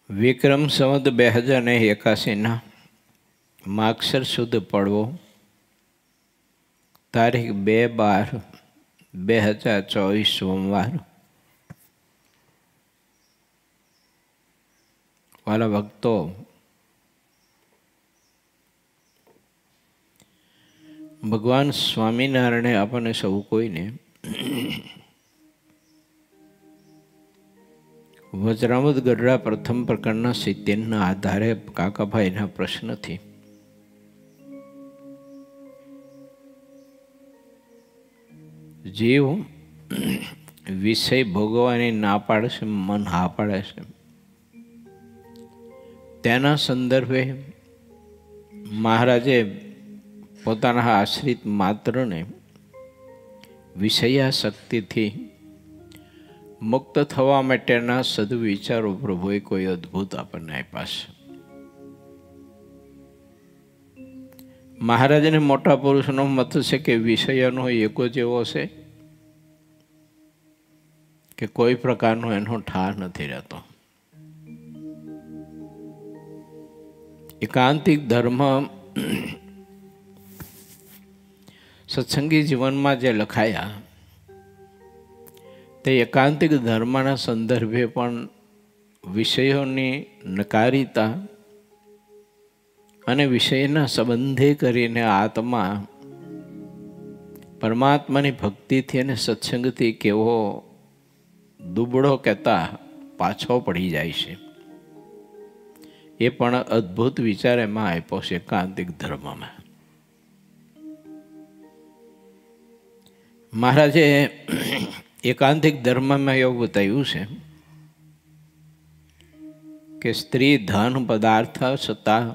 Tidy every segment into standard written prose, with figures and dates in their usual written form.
વિક્રમ સંવત 2081 માગસર સુદ પડવો તારીખ 2/12/2024 સોમવાર। વાલા ભક્તો, ભગવાન સ્વામિનારાયણે આપણને સૌ કોઈને વજરામૃત ગઢડા પ્રથમ પ્રકરણના 70 આધારે કાકાભાઈના પ્રશ્નથી જીવ વિષય ભોગવવાની ના પાડે છે, મન હા પાડે છે, તેના સંદર્ભે મહારાજે પોતાના આશ્રિત માત્રને વિષયાશક્તિથી મુક્ત થવા માટેના સદવિચારો પ્રભુએ કોઈ અદ્ભુત આપણને આપ્યા છે। મહારાજને મોટા પુરુષનો મત છે કે વિષયનો એકો જ એવો છે કે કોઈ પ્રકારનો એનો ઠાર નથી રહેતો। એકાંતિક ધર્મ સત્સંગી જીવનમાં જે લખાયા તે એકાંતિક ધર્મના સંદર્ભે પણ વિષયોની નકારીતા અને વિષયના સંબંધે કરીને આત્મા પરમાત્માની ભક્તિથી અને સત્સંગથી કેવો દુબળો કહેતા પાછો પડી જાય છે, એ પણ અદ્ભુત વિચાર એમાં આપ્યો છે એકાંતિક ધર્મમાં। મહારાજે એકાંતિક ધર્મમાં એવું બતાવ્યું છે કે સ્ત્રી ધન પદાર્થ છતાં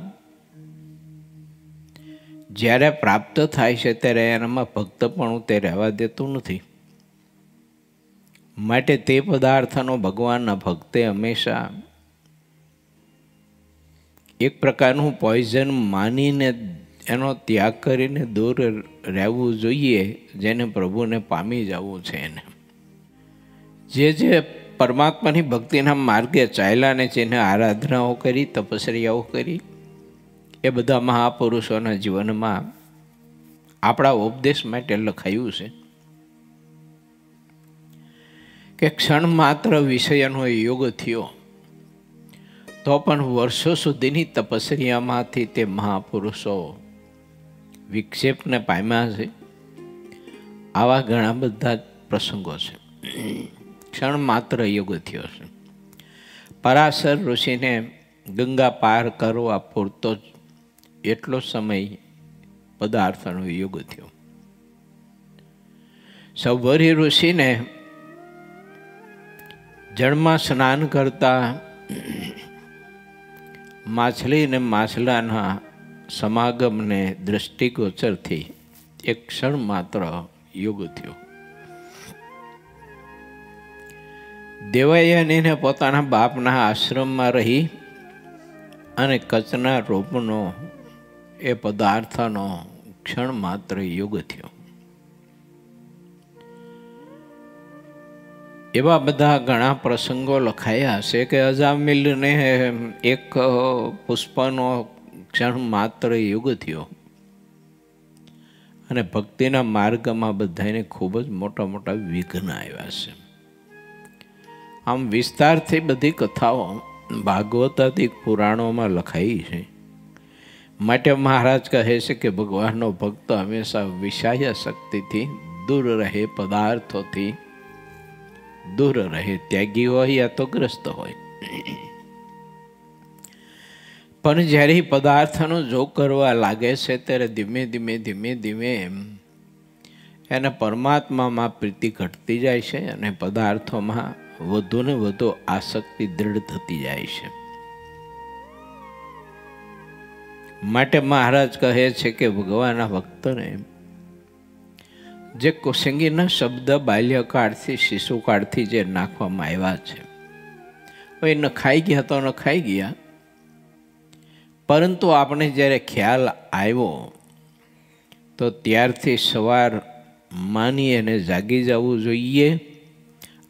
જ્યારે પ્રાપ્ત થાય છે ત્યારે એનામાં ભક્તપણું તે રહેવા દેતું નથી, માટે તે પદાર્થનો ભગવાનના ભક્તે હંમેશા એક પ્રકારનું પોઈઝન માનીને એનો ત્યાગ કરીને દૂર રહેવું જોઈએ, જેને પ્રભુને પામી જવું છે। એને જે પરમાત્માની ભક્તિના માર્ગે ચાલ્યા ને જેને આરાધનાઓ કરી, તપસ્યાઓ કરી, એ બધા મહાપુરુષોના જીવનમાં આપણા ઉપદેશ માટે લખાયું છે કે ક્ષણ માત્ર વિષયનો યોગ થયો તો પણ વર્ષો સુધીની તપસ્યામાંથી તે મહાપુરુષો વિક્ષેપને પામ્યા છે। આવા ઘણા બધા પ્રસંગો છે। ક્ષણ માત્ર યોગ થયો છે। પરાશર ઋષિને ગંગા પાર કરવા પૂરતો જ એટલો સમય પદાર્થનો યોગ થયો। સૌભરી ઋષિને જળમાં સ્નાન કરતા માછલી ને માછલાના સમાગમને દ્રષ્ટિગોચરથી એક ક્ષણ માત્ર યોગ થયો। દેવયાનીને પોતાના બાપના આશ્રમમાં રહી અને કચના રૂપનો એ પદાર્થનો ક્ષણ માત્ર યોગ થયો। એવા બધા ઘણા પ્રસંગો લખાયા છે કે અજામિલને એક પુષ્પનો ક્ષણ માત્ર યોગ થયો અને ભક્તિના માર્ગમાં બધાને ખૂબ જ મોટા મોટા વિઘ્ન આવ્યા છે। આમ વિસ્તારથી બધી કથાઓ ભાગવતાદિક પુરાણોમાં લખાઈ છે, માટે મહારાજ કહે છે કે ભગવાનનો ભક્ત હંમેશા વિષયાશક્તિથી દૂર રહે, પદાર્થોથી દૂર રહે, ત્યાગી હોય યા તો ગ્રસ્ત હોય। પણ જ્યારે પદાર્થનો જોગ કરવા લાગે છે ત્યારે ધીમે ધીમે ધીમે ધીમે એના પરમાત્મામાં પ્રીતિ ઘટતી જાય છે અને પદાર્થોમાં વધુ ને વધુ આસક્તિ દ્રઢ થતી જાય છે। માટે મહારાજ કહે છે કે ભગવાનના ભક્તને જે કુસંગીના શબ્દ બાલ્યકાળથી શિશુકાળથી જે નાખવામાં આવ્યા છે, હવે ન ખાઈ ગયા તો ન ખાઈ ગયા, પરંતુ આપણે જ્યારે ખ્યાલ આવ્યો તો ત્યારથી સવાર માની એને જાગી જવું જોઈએ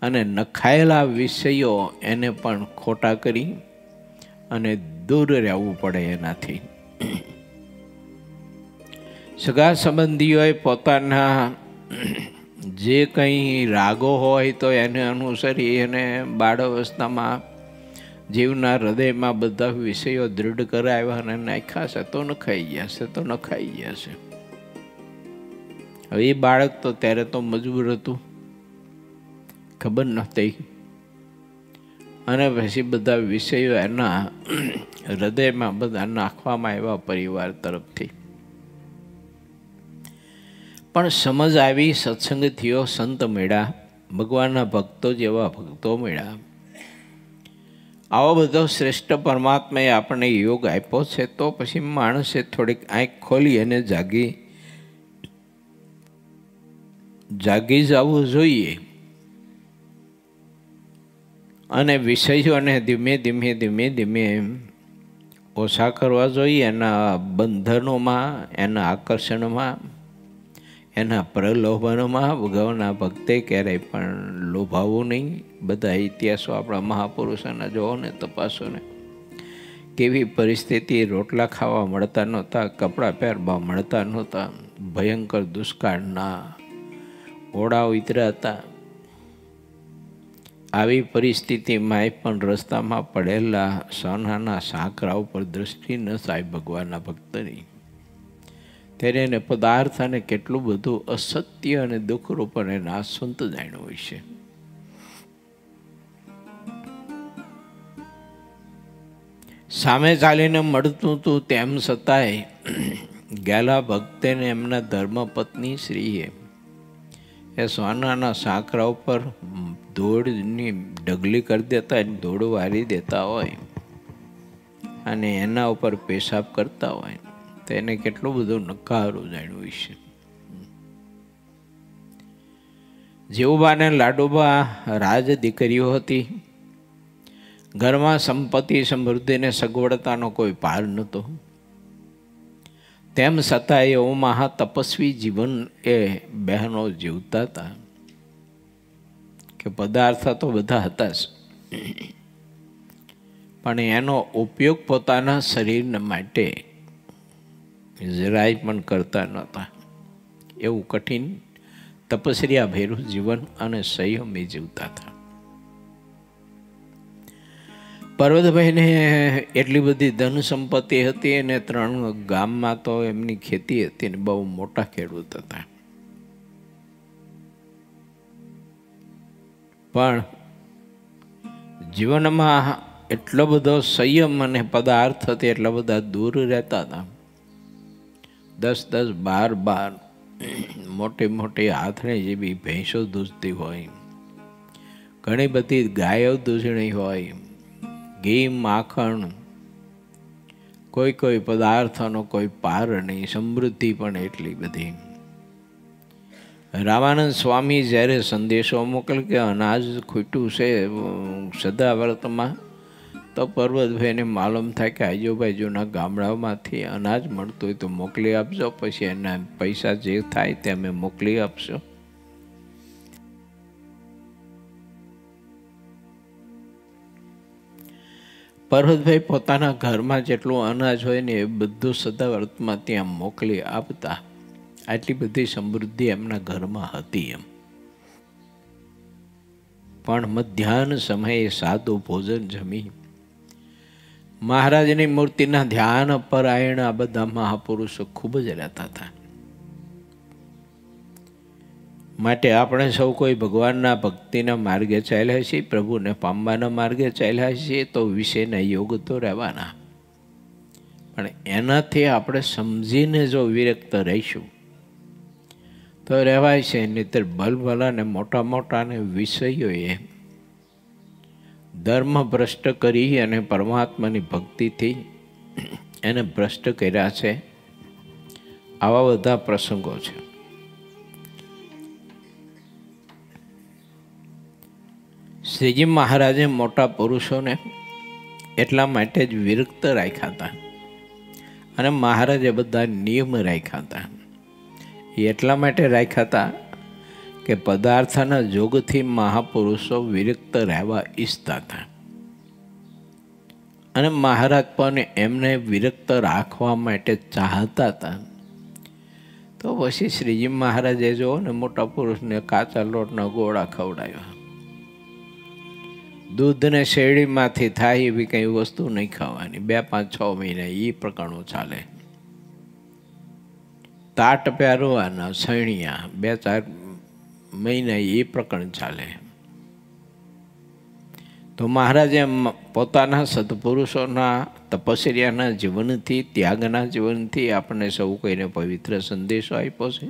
અને નખાયેલા વિષયો એને પણ ખોટા કરી અને દૂર રહેવું પડે એનાથી. સગા સંબંધીઓએ પોતાના જે કંઈ રાગો હોય તો એને અનુસરી અને બાળ અવસ્થામાં જીવના હૃદયમાં બધા વિષયો દૃઢ કરાવ્યા અને નાખ્યા છે તો નખાઈ ગયા છે તો નખાઈ ગયા છે. હવે એ બાળક તો ત્યારે તો મજબૂર હતું, ખબર નહોતી, અને પછી બધા વિષયો એના હૃદયમાં બધા નાખવામાં આવ્યા પરિવાર તરફથી. પણ સમજ આવી, સત્સંગ થયો, સંત મળ્યા, ભગવાનના ભક્તો જેવા ભક્તો મળ્યા. આવો બધો શ્રેષ્ઠ પરમાત્માએ આપણને યોગ આપ્યો છે તો પછી માણસે થોડીક આંખ ખોલી અને જાગી જવું જોઈએ અને વિષયોને ધીમે ધીમે ઓછા કરવા જોઈએ. એના બંધનોમાં, એના આકર્ષણમાં, એના પ્રલોભનમાં ભગવાનના ભક્તે ક્યારેય પણ લોભાવવું નહીં. બધા ઇતિહાસો આપણા મહાપુરુષોના જોવો ને, તપાસો ને, કેવી પરિસ્થિતિ, રોટલા ખાવા મળતા નહોતા, કપડાં પહેરવા મળતા નહોતા, ભયંકર દુષ્કાળના ઓળા ઉતર્યા હતા. આવી પરિસ્થિતિમાં પણ રસ્તામાં પડેલા સોનાના સાંકરા ઉપર દૃષ્ટિ ન થાય ભગવાનના ભક્તની, ત્યારે એને પદાર્થ અને કેટલું બધું અસત્ય અને દુઃખરૂપ અને નાશવંત જાણ્યું હોય છે. સામે ચાલીને મળતું હતું તેમ છતાંય ગયેલા ભક્તને એમના ધર્મપત્ની શ્રીએ એ સોનાના સાંકરા ઉપર ધૂળની ઢગલી કરી દેતા, ધૂળ વારી દેતા હોય અને એના ઉપર પેશાબ કરતા હોય તો એને કેટલું બધું નકારું જાણ્યું છે. જેવુબા ને લાડુબા રાજ દીકરીઓ હતી. ઘરમાં સંપત્તિ સમૃદ્ધિને સગવડતાનો કોઈ પાર નહોતો. તેમ છતાં એવું મહા તપસ્વી જીવન એ બહેનો જીવતા હતા કે પદાર્થ તો બધા હતા જ, પણ એનો ઉપયોગ પોતાના શરીર માટે જરાય પણ કરતા નહોતા. એવું કઠિન તપસ્યા ભેરું જીવન અને સંયમી જીવતા હતા. પર્વતભાઈને એટલી બધી ધન સંપત્તિ હતી અને 3 ગામમાં તો એમની ખેતી હતી ને બહુ મોટા ખેડૂત હતા. પણ જીવનમાં એટલો બધો સંયમ અને પદાર્થથી એટલા બધા દૂર રહેતા હતા. 10-10, 12-12 મોટી મોટી હાથણી જેવી ભેંસો દૂધતી હોય, ઘણી બધી ગાયો દૂધણી હોય, ઘી માખણ, કોઈ પદાર્થનો કોઈ પાર નહીં, સમૃદ્ધિ પણ એટલી બધી. રામાનંદ સ્વામી જ્યારે સંદેશો મોકલે કે અનાજ ખૂટ્યું છે સદાવ્રતમાં, તો પર્વતભાઈને માલુમ થાય કે આજુબાજુના ગામડાઓમાંથી અનાજ મળતું હોય તો મોકલી આપજો, પછી એના પૈસા જે થાય તે અમે મોકલી આપશો. પર્વતભાઈ પોતાના ઘરમાં જેટલું અનાજ હોય ને એ બધું સદાવ્રતમાં ત્યાં મોકલી આપતા. આટલી બધી સમૃદ્ધિ એમના ઘરમાં હતી એમ. પણ મધ્યાહન સમયે સાદું ભોજન જમી મહારાજની મૂર્તિના ધ્યાન પરાયણ આ બધા મહાપુરુષો ખૂબ જ રહેતા હતા. માટે આપણે સૌ કોઈ ભગવાનના ભક્તિના માર્ગે ચાલ્યા છીએ, પ્રભુને પામવાના માર્ગે ચાલ્યા છીએ, તો વિષયના યોગ તો રહેવાના. પણ એનાથી આપણે સમજીને જો વિરક્ત રહીશું તો રહેવાય છે. નહીંતર ભલભલા ને મોટા મોટા ને વિષયોએ ધર્મ ભ્રષ્ટ કરી અને પરમાત્માની ભક્તિથી એને ભ્રષ્ટ કર્યા છે. આવા બધા પ્રસંગો છે. શ્રીજી મહારાજે મોટા પુરુષોને એટલા માટે જ વિરક્ત રાખ્યા હતા અને મહારાજે બધા નિયમ રાખ્યા હતા. એટલા માટે રાખ્યા હતા કે પદાર્થના જોગથી મહાપુરુષો વિરક્ત રહેવા ઈચ્છતા હતા અને મહારાજ પણ એમને વિરક્ત રાખવા માટે ચાહતા હતા. તો પછી શ્રીજી મહારાજે જો ને મોટા પુરુષને કાચા લોટના ગોળા ખવડાવ્યા. દૂધ ને શેરડીમાંથી થાય એવી કઈ વસ્તુ નહીં ખાવાની. 2, 5, 6 મહિના એ પ્રકારનું ચાલે. તાટ પહેરવાના સૈણિયા 2, 4 મહિના એ પ્રકરણ ચાલે. તો મહારાજે પોતાના સત્પુરુષોના તપસ્યાના જીવનથી, ત્યાગના જીવનથી આપણને સૌ કોઈને પવિત્ર સંદેશો આપ્યો છે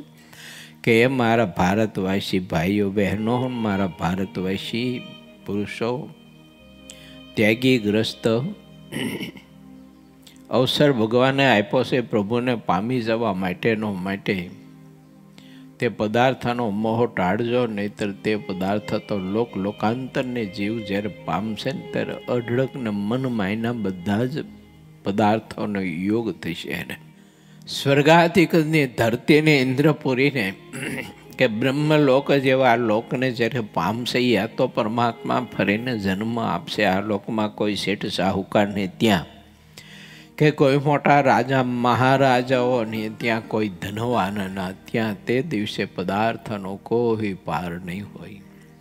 કે એ મારા ભારતવાસી ભાઈઓ બહેનો, મારા ભારતવાસી પુરુષો, ત્યાગી ગ્રસ્ત અવસર ભગવાને આપ્યો છે પ્રભુને પામી જવા માટે તે પદાર્થનો મોહ ટાળજો, નહીતર તે પદાર્થ તો લોકાંતરને જીવ જ્યારે પામશે ને ત્યારે અઢળકને મનમાં એના બધા જ પદાર્થોનો યોગ થશે. ને સ્વર્ગાધિકની ધરતીને ઇન્દ્રપુરીને કે બ્રહ્મલોક જેવા લોકને જ્યારે પામશે આ તો પરમાત્મા ફરીને જન્મ આપશે. આ લોકમાં કોઈ શેઠ સાહુકારને ત્યાં, કે કોઈ મોટા રાજા મહારાજાઓને ત્યાં, કોઈ ધનવાનના ત્યાં તે દિવસે પદાર્થનો કોઈ પાર નહીં હોય,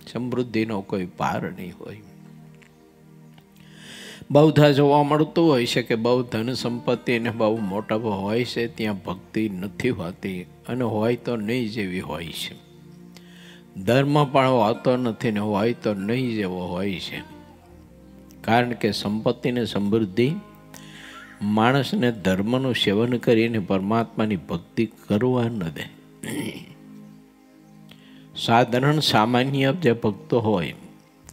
સમૃદ્ધિનો કોઈ પાર નહીં હોય. બહુધા જોવા મળતું હોય છે કે બહુ ધન સંપત્તિ ને બહુ મોટા હોય છે, ત્યાં ભક્તિ નથી હોતી, અને હોય તો નહીં જેવી હોય છે. ધર્મ પણ હોતો નથી ને હોય તો નહીં જેવો હોય છે. કારણ કે સંપત્તિ ને સમૃદ્ધિ માણસને ધર્મનું સેવન કરીને પરમાત્માની ભક્તિ કરવા ન દે. સાધારણ સામાન્ય જે ભક્તો હોય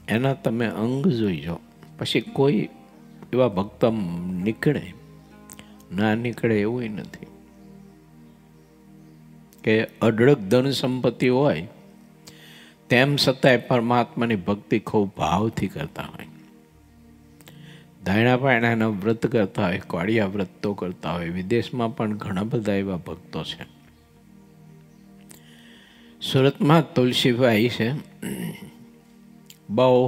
એના તમે અંગ જોઈજો, પછી કોઈ એવા ભક્ત નીકળે ના નીકળે એવું નથી. કે અઢળક ધન સંપત્તિ હોય તેમ છતાંય પરમાત્માની ભક્તિ ખૂબ ભાવથી કરતા હોય. ધાયણા પાયણાના વ્રત કરતા હોય, કોળિયા વ્રતો કરતા હોય. વિદેશમાં પણ ઘણા બધા એવા ભક્તો છે. સુરતમાં તુલસીભાઈ છે, બહુ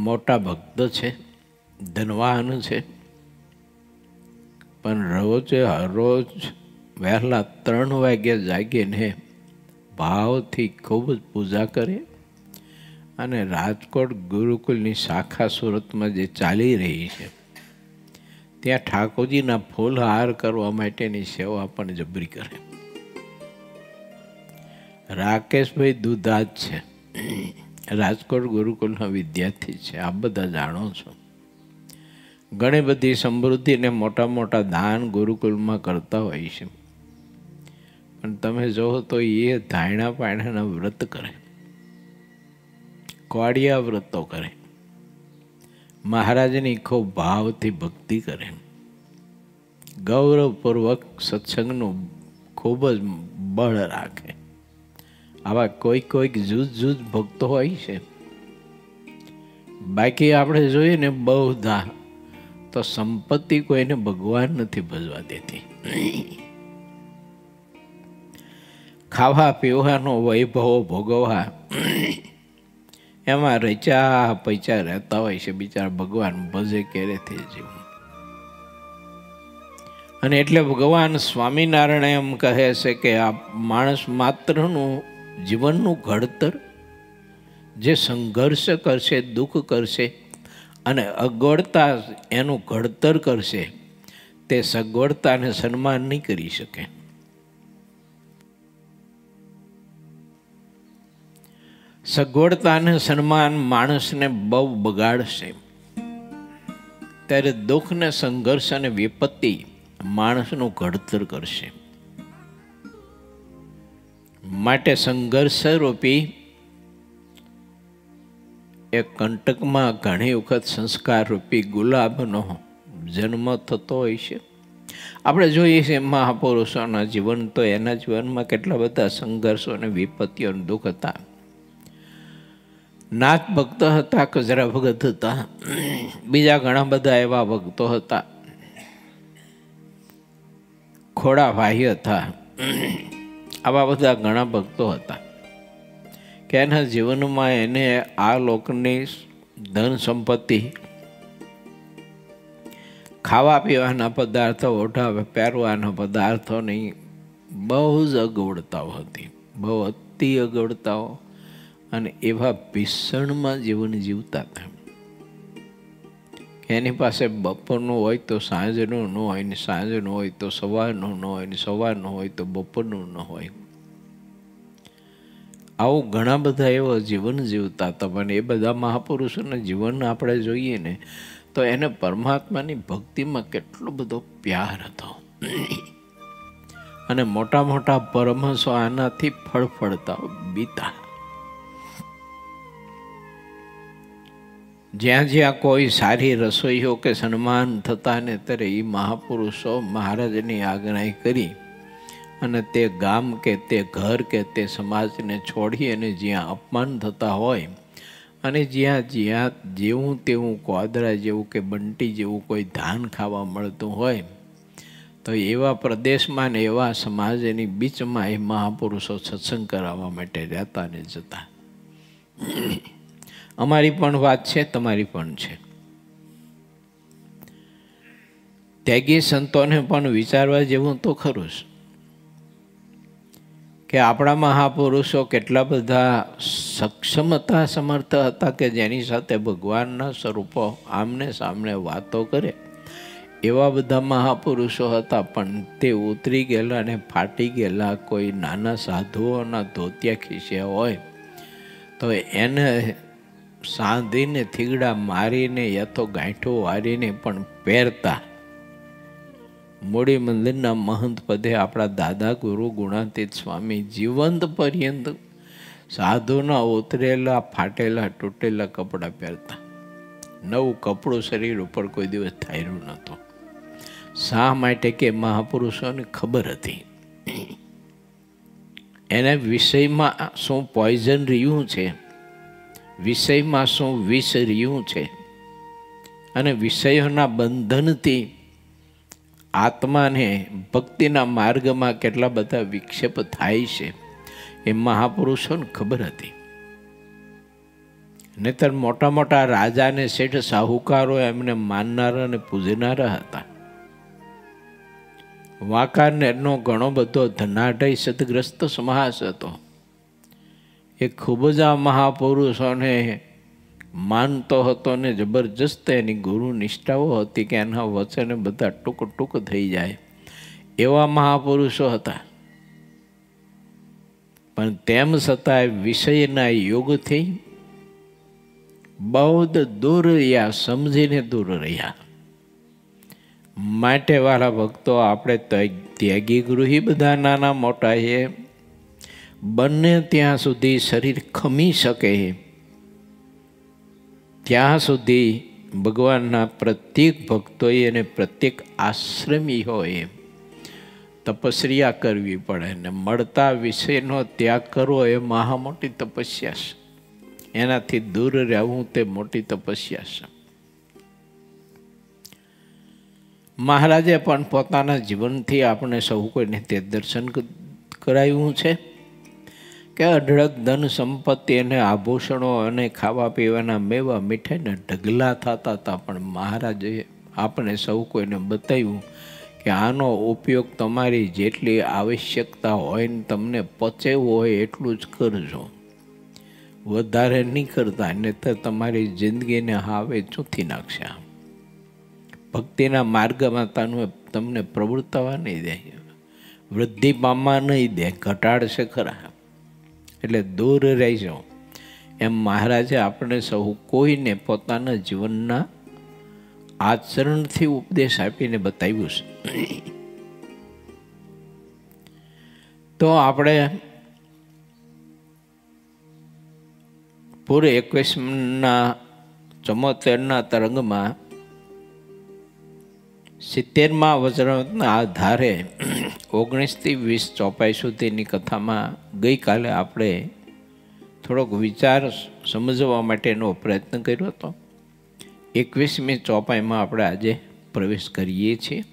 મોટા ભક્ત છે, ધનવાન છે, પણ રોજ વહેલા 3 વાગે જાગીને ભાવથી ખૂબ જ પૂજા કરે. અને રાજકોટ ગુરુકુલની શાખા સુરતમાં જે ચાલી રહી છે ત્યાં ઠાકોરજીના ફૂલહાર કરવા માટેની સેવા પણ જબરી કરે. રાકેશભાઈ દુધાત છે, રાજકોટ ગુરુકુલના વિદ્યાર્થી છે, આપ બધા જાણો છો. ઘણી બધી સમૃદ્ધિ ને મોટા મોટા દાન ગુરુકુલમાં કરતા હોય છે. પણ તમે જોવો તો એ ધાયણા પાયણાના વ્રત કરે, કોળિયા વ્રતો કરે, મહારાજની ખૂબ ભાવથી ભક્તિ કરે, ગૌરવપૂર્વક સત્સંગનું ખૂબ જ બળ રાખે. આવા કોઈક જુદ ભક્તો હોય છે. બાકી આપણે જોઈએ ને બહુધા તો સંપત્તિ કોઈને ભગવાન નથી ભજવા દેતી. ખાવા પીવાનો વૈભવો ભોગવવા એમાં રચા પૈચા રહેતા હોય છે. બિચારા ભગવાન ભજે ક્યારેથી જીવ. અને એટલે ભગવાન સ્વામિનારાયણ એમ કહે છે કે આ માણસ માત્રનું જીવનનું ઘડતર જે સંઘર્ષ કરશે, દુઃખ કરશે અને અગવડતા એનું ઘડતર કરશે, તે સગવડતાને સન્માન નહીં કરી શકે. સગવડતાને સન્માન માણસને બહુ બગાડશે, ત્યારે દુઃખ ને સંઘર્ષ અને વિપત્તિ માણસનું ઘડતર કરશે. માટે સંઘર્ષરૂપી એ કંટકમાં ઘણી વખત સંસ્કારરૂપી ગુલાબનો જન્મ થતો હોય છે. આપણે જોઈએ છીએ મહાપુરુષોના જીવન, તો એના જીવનમાં કેટલા બધા સંઘર્ષો અને વિપત્તિઓ અને દુઃખ હતા. નાથ ભક્ત હતા, કજરા ભગત હતા, બીજા ઘણા બધા એવા ભક્તો હતા, ખોડા ભાઈ હતા, આવા બધા ઘણા ભક્તો હતા કે એના જીવનમાં એને આ લોકની ધન સંપત્તિ ખાવા પીવાના પદાર્થો, ઓઢા પહેરવાના પદાર્થોની બહુ જ અગવડતાઓ હતી, બહુ અતિ અગવડતાઓ, અને એવા ભીષણમાં જીવન જીવતા હતા. એની પાસે બપોરનું હોય તો સાંજનું ન હોય, ને સાંજનું હોય તો સવારનું ન હોય, ને સવારનું હોય તો બપોરનું ન હોય. આવું ઘણા બધા એવા જીવન જીવતા હતા. પણ એ બધા મહાપુરુષોના જીવન આપણે જોઈએ ને તો એને પરમાત્માની ભક્તિમાં કેટલો બધો પ્યાર હતો. અને મોટા મોટા પરમહંસો આનાથી ફળફળતા બીતા. જ્યાં જ્યાં કોઈ સારી રસોઈઓ કે સન્માન થતા ને ત્યારે એ મહાપુરુષો મહારાજની આજ્ઞા કરી અને તે ગામ કે તે ઘર કે તે સમાજને છોડી અને જ્યાં અપમાન થતા હોય અને જ્યાં જ્યાં જેવું તેવું કોદરા જેવું કે બંટી જેવું કોઈ ધાન ખાવા મળતું હોય તો એવા પ્રદેશમાં ને એવા સમાજની બીચમાં એ મહાપુરુષો સત્સંગ કરાવવા માટે રહેતા ને જતા. અમારી પણ વાત છે, તમારી પણ છે. ત્યાગી સંતોને પણ વિચારવા જેવું તો ખરું જ કે આપણા મહાપુરુષો કેટલા બધા સક્ષમ હતા, સમર્થ હતા કે જેની સાથે ભગવાનના સ્વરૂપો આમને સામને વાતો કરે એવા બધા મહાપુરુષો હતા. પણ તે ઉતરી ગયેલા ને ફાટી ગયેલા કોઈ નાના સાધુઓના ધોતિયા ખીસ્યા હોય તો એને સાંધીને થીગડા મારીને યા તો ગાંઠો વારીને પણ પહેરતા. મૂડી મંદિરના મહંત પદે આપણા દાદા ગુરુ ગુણાતીત સ્વામી જીવંત પર્યંત સાધુના ઉતરેલા ફાટેલા તૂટેલા કપડાં પહેરતા. નવું કપડું શરીર ઉપર કોઈ દિવસ થાયરું નહોતું. શા માટે કે મહાપુરુષોને ખબર હતી એના વિષયમાં શું પોઈઝન રહ્યું છે, વિષયમાં શું વિષ રહ્યું છે, અને વિષયોના બંધનથી આત્માને ભક્તિના માર્ગમાં કેટલા બધા વિક્ષેપ થાય છે એ મહાપુરુષોને ખબર હતી. નહીતર મોટા મોટા રાજા ને શેઠ સાહુકારો એમને માનનારા અને પૂજનારા હતા. વાંકાનેરનો ઘણો બધો ધનાઢય સદગ્રસ્ત સમાજ હતો. એ ખૂબ જ આ મહાપુરુષોને માનતો હતો ને જબરજસ્ત એની ગુરુ નિષ્ઠાઓ હતી કે એના વચને બધા ટૂંક ટૂંક થઈ જાય એવા મહાપુરુષો હતા. પણ તેમ છતાં વિષયના યોગથી બહુ દૂર રહ્યા, સમજીને દૂર રહ્યા. માટે વાળા ભક્તો, આપણે ત્યાગી ગૃહી બધા નાના મોટા એ બંને ત્યાં સુધી શરીર ખમી શકે ત્યાં સુધી ભગવાનના પ્રત્યેક ભક્તોએ અને પ્રત્યેક આશ્રમીઓએ તપસ્યા કરવી પડે ને મળતા વિષયનો ત્યાગ કરવો એ મહા મોટી તપસ્યા છે. એનાથી દૂર રહેવું તે મોટી તપસ્યા છે. મહારાજે પણ પોતાના જીવનથી આપણે સૌ કોઈને તે દર્શન કરાવ્યું છે કે અઢળક ધન સંપત્તિ અને આભૂષણો અને ખાવા પીવાના મેવા મીઠાઈના ઢગલા થતા હતા. પણ મહારાજે આપણે સૌ કોઈને બતાવ્યું કે આનો ઉપયોગ તમારી જેટલી આવશ્યકતા હોય ને તમને પચેવું હોય એટલું જ કરજો, વધારે નહીં કરતા, ને તો તમારી જિંદગીને હાવે ચૂંથી નાખશે. ભક્તિના માર્ગમાં તમને પ્રવૃત્તવા નહીં દે, વૃદ્ધિ પામવા નહીં દે, ઘટાડશે ખરા. એટલે દૂર રહેજો એમ મહારાજે આપણે સૌ કોઈને પોતાના જીવનના આચરણથી ઉપદેશ આપીને બતાવ્યું છે. તો આપણે પૂરે 21ના 74ના તરંગમાં 70મા વચનામૃતના આધારે 19થી 20 ચોપાઈ સુધીની કથામાં ગઈકાલે આપણે થોડોક વિચાર સમજવા માટેનો પ્રયત્ન કર્યો હતો. 21મી ચોપાઈમાં આપણે આજે પ્રવેશ કરીએ છીએ.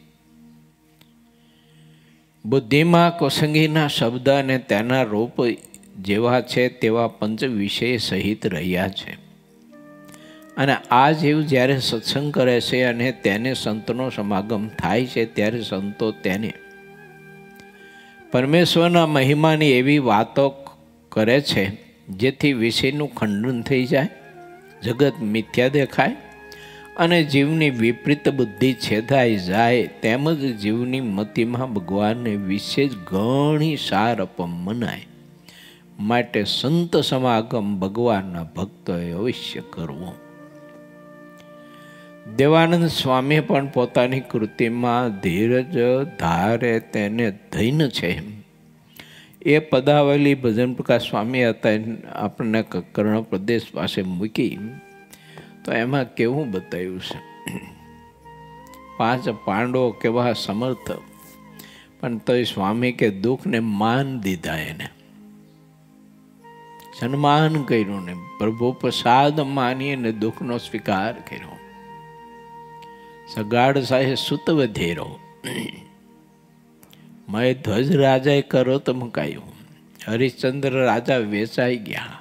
બુદ્ધિમાં કુસંગીના શબ્દ અને તેના રૂપ જેવા છે તેવા પંચ વિષય સહિત રહ્યા છે અને આ જીવ જ્યારે સત્સંગ કરે છે અને તેને સંતનો સમાગમ થાય છે ત્યારે સંતો તેને પરમેશ્વરના મહિમાની એવી વાતો કરે છે જેથી વિષયનું ખંડન થઈ જાય, જગત મિથ્યા દેખાય અને જીવની વિપરીત બુદ્ધિ છેદાઈ જાય, તેમજ જીવની મતિમાં ભગવાનને વિશે જ ઘણી સાર મનાય. માટે સંત સમાગમ ભગવાનના ભક્તોએ અવશ્ય કરવો. દેવાનંદ સ્વામી પણ પોતાની કૃતિમાં ધીરજ ધારે તેને ધૈન છે એ પદાવલી ભજન પ્રકાશ સ્વામી હતા આપણને કર્ણ પ્રદેશ પાસે મૂકી તો એમાં કેવું બતાવ્યું છે. 5 પાંડવો કેવા સમર્થ, પણ તો સ્વામી કે દુઃખને માન દીધા, એને સન્માન કર્યું ને પ્રભુ પ્રસાદ માની ને દુઃખનો સ્વીકાર કર્યો. સગાડ સાહે સુત વધેરો મય ધ્વજ રાજાએ કરો તો મુકાયું. હરિશ્ચંદ્ર રાજા વેચાઈ ગયા,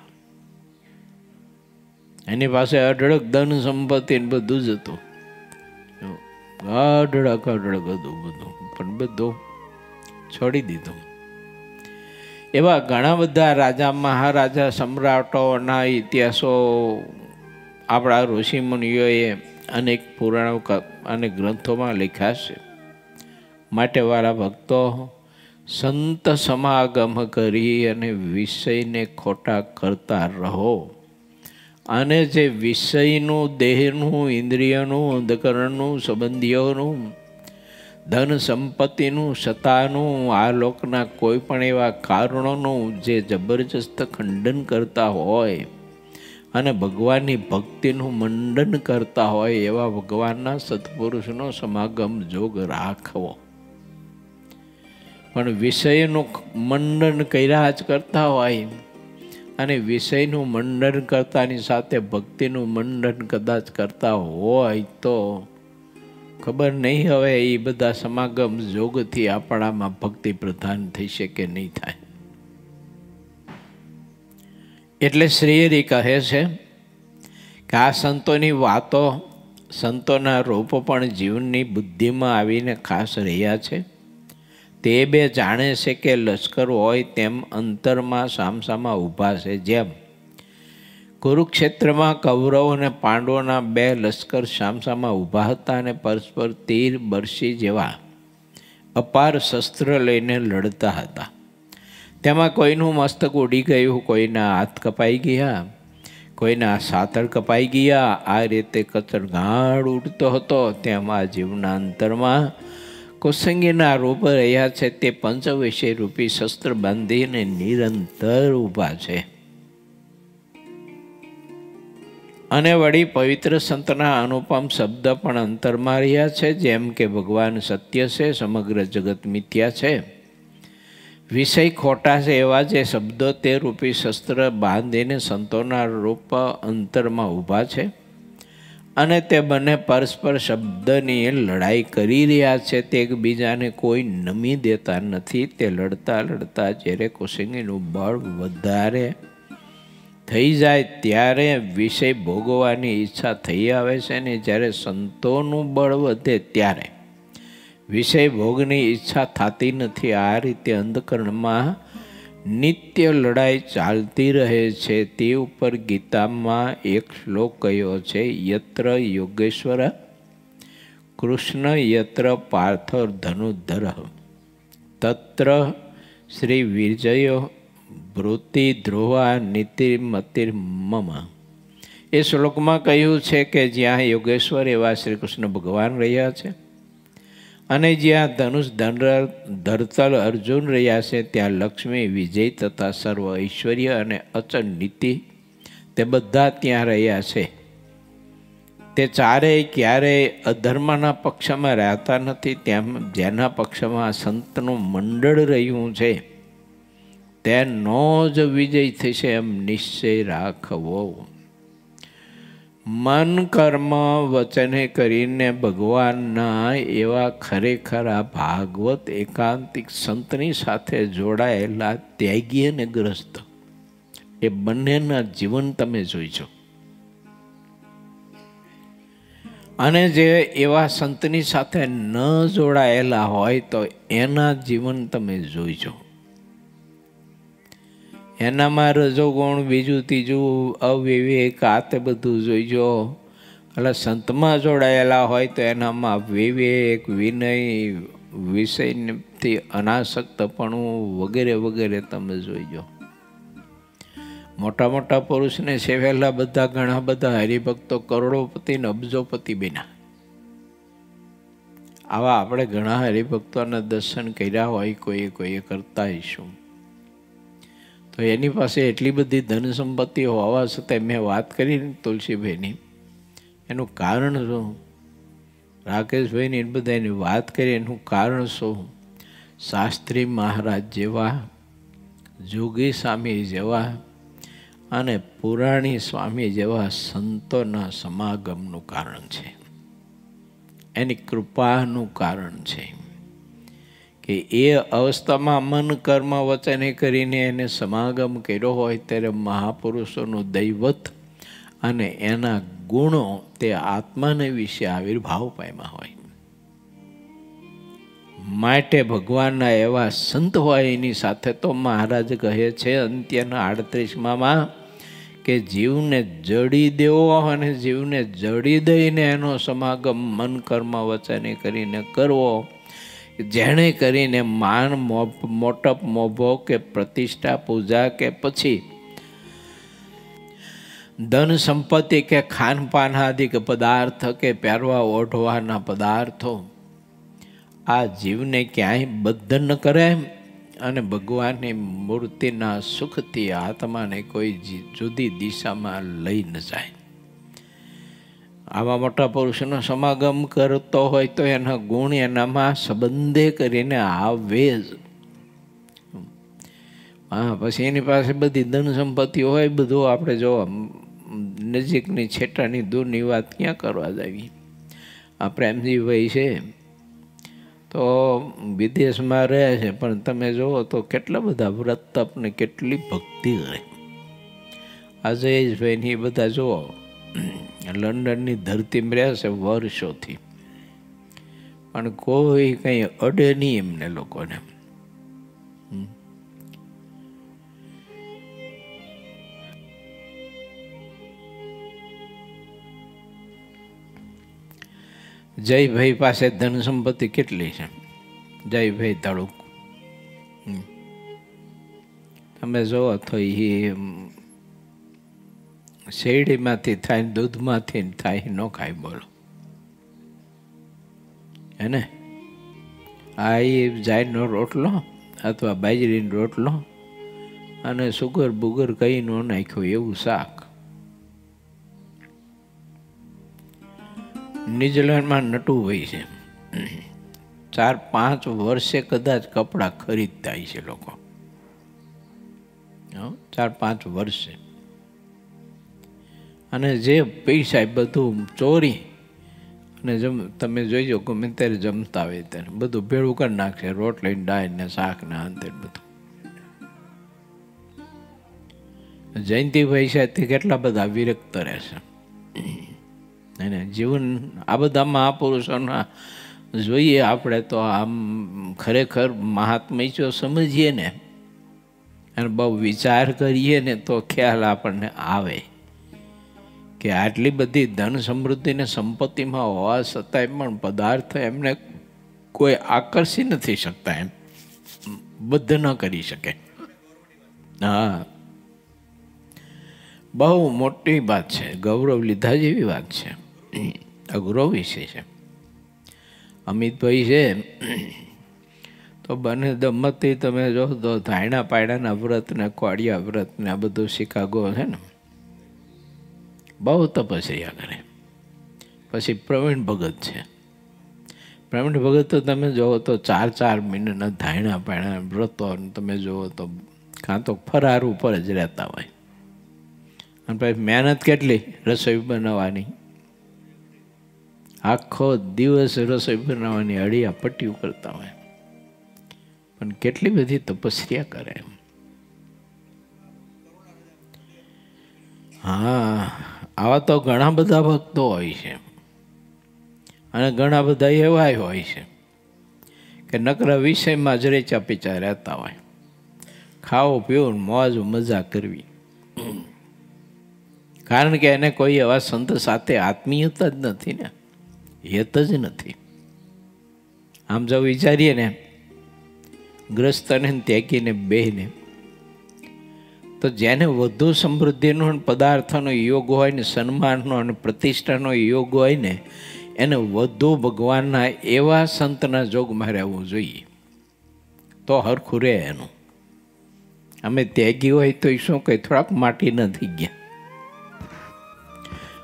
એની પાસે અઢળક ધન સંપત્તિ બધું જ હતું, અઢળક હતું બધું, પણ બધું છોડી દીધું. એવા ઘણા બધા રાજા મહારાજા સમ્રાટોના ઇતિહાસો આપણા ઋષિમુનિઓએ અનેક પુરાણો અને ગ્રંથોમાં લખ્યા છે. માટે વાળા ભક્તો, સંત સમાગમ કરી અને વિષયને ખોટા કરતા રહો. અને જે વિષયનું, દેહનું, ઇન્દ્રિયનું, અંધકરણનું, સંબંધીઓનું, ધન સંપત્તિનું, સત્તાનું, આ લોકના કોઈ પણ એવા કારણોનું જે જબરજસ્ત ખંડન કરતા હોય અને ભગવાનની ભક્તિનું મંડન કરતા હોય એવા ભગવાનના સત્પુરુષનો સમાગમ જોગ રાખવો. પણ વિષયનું મંડન કર્યા જ કરતા હોય અને વિષયનું મંડન કરતાની સાથે ભક્તિનું મંડન કદાચ કરતા હોય તો ખબર નહીં હવે એ બધા સમાગમ જોગથી આપણામાં ભક્તિ પ્રધાન થઈ શકે નહીં થાય. એટલે શ્રીહરિ કહે છે કે આ સંતોની વાતો, સંતોના રૂપો પણ જીવનની બુદ્ધિમાં આવીને ખાસ રહ્યા છે. તે બે જાણે છે કે લશ્કર હોય તેમ અંતરમાં સામસામા ઊભા છે. જેમ કુરુક્ષેત્રમાં કૌરવ અને પાંડવોના 2 લશ્કર સામસામા ઊભા હતા અને પરસ્પર તીર, બરશી જેવા અપાર શસ્ત્ર લઈને લડતા હતા. તેમાં કોઈનું મસ્તક ઉડી ગયું, કોઈના હાથ કપાઈ ગયા, કોઈના સાતળ કપાઈ ગયા. આ રીતે કચરગાળ ઉડતો હતો. તેમાં જીવના અંતરમાં કુસંગીના રૂપ રહ્યા છે. તે પંચવિષય રૂપી શસ્ત્ર બાંધીને નિરંતર ઊભા છે. અને વળી પવિત્ર સંતના અનુપમ શબ્દ પણ અંતરમાં રહ્યા છે. જેમ કે ભગવાન સત્ય છે, સમગ્ર જગત મિથ્યા છે, વિષય ખોટા છે, એવા જે શબ્દો તે રૂપી શસ્ત્ર બાંધીને સંતોના રૂપ અંતરમાં ઊભા છે. અને તે બંને પરસ્પર શબ્દની લડાઈ કરી રહ્યા છે. તે એકબીજાને કોઈ નમી દેતા નથી. તે લડતા લડતા જ્યારે કુસંગીનું બળ વધારે થઈ જાય ત્યારે વિષય ભોગવવાની ઈચ્છા થઈ આવે છે. ને જ્યારે સંતોનું બળ વધે ત્યારે વિષય ભોગની ઈચ્છા થતી નથી. આ રીતે અંધકરણમાં નિત્ય લડાઈ ચાલતી રહે છે. તે ઉપર ગીતામાં એક શ્લોક કહ્યો છે, યત્ર યોગેશ્વર કૃષ્ણ યત્ર પાર્થર ધનુર્ધર તત્ર શ્રી વિજય વૃત્તિ ધ્રુવા નીતિમતિર મમ. એ શ્લોકમાં કહ્યું છે કે જ્યાં યોગેશ્વર એવા શ્રી કૃષ્ણ ભગવાન રહ્યા છે અને જ્યાં ધનુષ ધરતલ અર્જુન રહ્યા છે, ત્યાં લક્ષ્મી, વિજય તથા સર્વ ઐશ્વર્ય અને અચળ નીતિ તે બધા ત્યાં રહ્યા છે. તે ચારેય ક્યારેય અધર્મના પક્ષમાં રહેતા નથી. તેમ જેના પક્ષમાં સંતનું મંડળ રહ્યું છે તેનો જ વિજય થશે એમ નિશ્ચય રાખવો. મન, કર્મ, વચને કરીને ભગવાનના એવા ખરેખર આ ભાગવત એકાંતિક સંતની સાથે જોડાયેલા ત્યાગી અને ગ્રસ્ત એ બંનેના જીવન તમે જોઈજો. અને જે એવા સંતની સાથે ન જોડાયેલા હોય તો એના જીવન તમે જોઈજો. એનામાં રજોગુણ, બીજું ત્રીજું અવિવેક, આ તે બધું જોઈજો. એટલે સંતમાં જોડાયેલા હોય તો એનામાં વિવેક, વિનય, વિષયથી અનાસક્તપણું વગેરે વગેરે તમે જોઈજો. મોટા મોટા પુરુષને સેવેલા બધા ઘણા બધા હરિભક્તો કરોડોપતિ ને અબજોપતિ બન્યા. આવા આપણે ઘણા હરિભક્તોના દર્શન કર્યા હોય, કોઈએ કરતા હશું. તો એની પાસે એટલી બધી ધન સંપત્તિ હોવા છતાં મેં વાત કરી તુલસીભાઈની, એનું કારણ શું? રાકેશભાઈની બધા એની વાત કરી, એનું કારણ શું? શાસ્ત્રી મહારાજ જેવા, જોગી સ્વામી જેવા અને પુરાણી સ્વામી જેવા સંતોના સમાગમનું કારણ છે. એની કૃપાનું કારણ છે કે એ અવસ્થામાં મન કર્મ વચને કરીને એને સમાગમ કર્યો હોય ત્યારે મહાપુરુષોનું દૈવત અને એના ગુણો તે આત્માને વિશે આવિર્ભાવ પામ્યા હોય. માટે ભગવાનના એવા સંત હોય એની સાથે તો મહારાજ કહે છે અંત્યના 38માં કે જીવને જડી દેવો અને જીવને જડી દઈને એનો સમાગમ મન કર્મ વચને કરીને કરવો, જેણે કરીને માન મોટપ મોભો કે પ્રતિષ્ઠા પૂજા કે પછી ધન સંપત્તિ કે ખાનપાન આદિ કે પદાર્થ કે પહેરવા ઓઢવાના પદાર્થો આ જીવને ક્યાંય બદ્ધ ન કરે અને ભગવાનની મૂર્તિના સુખથી આત્માને કોઈ જુદી દિશામાં લઈ ન જાય. આવા મોટા પુરુષનો સમાગમ કરતો હોય તો એના ગુણ એનામાં સંબંધે કરીને આવે જ. પછી એની પાસે બધી ધન સંપત્તિ હોય, બધું આપણે જો નજીકની છેટાની દૂરની વાત ક્યાં કરવા જાવી. આ પ્રેમજીભાઈ છે તો વિદેશમાં રહે છે, પણ તમે જુઓ તો કેટલા બધા વ્રત તપ ને કેટલી ભક્તિ કરે. આ જયેશભાઈ બધા જુઓ લંડનની ધરતીમાં રહે છે વર્ષોથી, પણ કોઈ કંઈ અડે નહીં એમને લોકોને. જયભાઈ પાસે ધન સંપત્તિ કેટલી છે? જયભાઈ તળુક તમે જુઓ તો એ શેરડીમાંથી થાય, દૂધમાંથી થાય, ન ખાય. બોલો હે? આ એ જાયનો રોટલો અથવા બાજરીનો રોટલો અને સુગર બુગર કંઈ ન નાખ્યું એવું શાક. ન્યુઝીલેન્ડમાં નટું હોય છે, 4-5 વર્ષે કદાચ કપડાં ખરીદતા છે લોકો. 4-5 વર્ષે. અને જે પૈસા બધું ચોરી અને તમે જોઈજો ગમે ત્યારે જમતા હોય ત્યારે બધું ભેળું કરી નાખશે, રોટલી ડાળ ને શાક ને અંતે બધું. જયંતિભાઈ છે તે કેટલા બધા વિરક્ત રહેશે. અને જીવન આ બધા મહાપુરુષોના જોઈએ આપણે તો આમ ખરેખર મહાત્મય જો સમજીએ ને અને બહુ વિચાર કરીએ ને તો ખ્યાલ આપણને આવે કે આટલી બધી ધન સમૃદ્ધિ ને સંપત્તિમાં હોવા છતાંય પણ પદાર્થ એમને કોઈ આકર્ષી નથી શકતા, એમ બદ્ધ ન કરી શકે. હા, બહુ મોટી વાત છે, ગૌરવ લીધા જેવી વાત છે, અઘરો વિષય છે. અમિતભાઈ છે તો બને દંપતી તમે જો તો ધાયણા પાયડાના વ્રત ને કોળિયા વ્રત ને આ બધું શિકાગો છે ને બહુ તપસ્યા કરે. પછી પ્રવીણ ભગત છે. પ્રવીણ ભગત તો તમે જુઓ તો 4-4 મહિનાના ધાયણા પાયણા વ્રતો તમે જુઓ તો કાં તો ફરાર ઉપર જ રહેતા હોય. અને પછી મહેનત કેટલી રસોઈ બનાવવાની, આખો દિવસ રસોઈ બનાવવાની અડિયા પટ્ટીઓ કરતા હોય, પણ કેટલી બધી તપસ્યા કરે એમ. હા, આવા તો ઘણા બધા ભક્તો હોય છે. અને ઘણા બધા એવાય હોય છે કે નકરા વિષયમાં જ રેચા પીચા રહેતા હોય, ખાવું પીવું મોજ મજા કરવી, કારણ કે એને કોઈ એવા સંત સાથે આત્મીયતા જ નથી ને, હેત જ નથી. આમ જો વિચારીએ ને ગ્રસ્તને ત્યાગીને બેને, તો જેને વધુ સમૃદ્ધિનો પદાર્થનો યોગ હોય ને, સન્માનનો અને પ્રતિષ્ઠાનો યોગ હોય ને, એને વધુ ભગવાનના એવા સંતના જોગમાં રહેવું જોઈએ, તો હરખું રહે એનું. અમે ત્યાગી હોય તો એ શું કહે, થોડાક માટી નથી ગયા.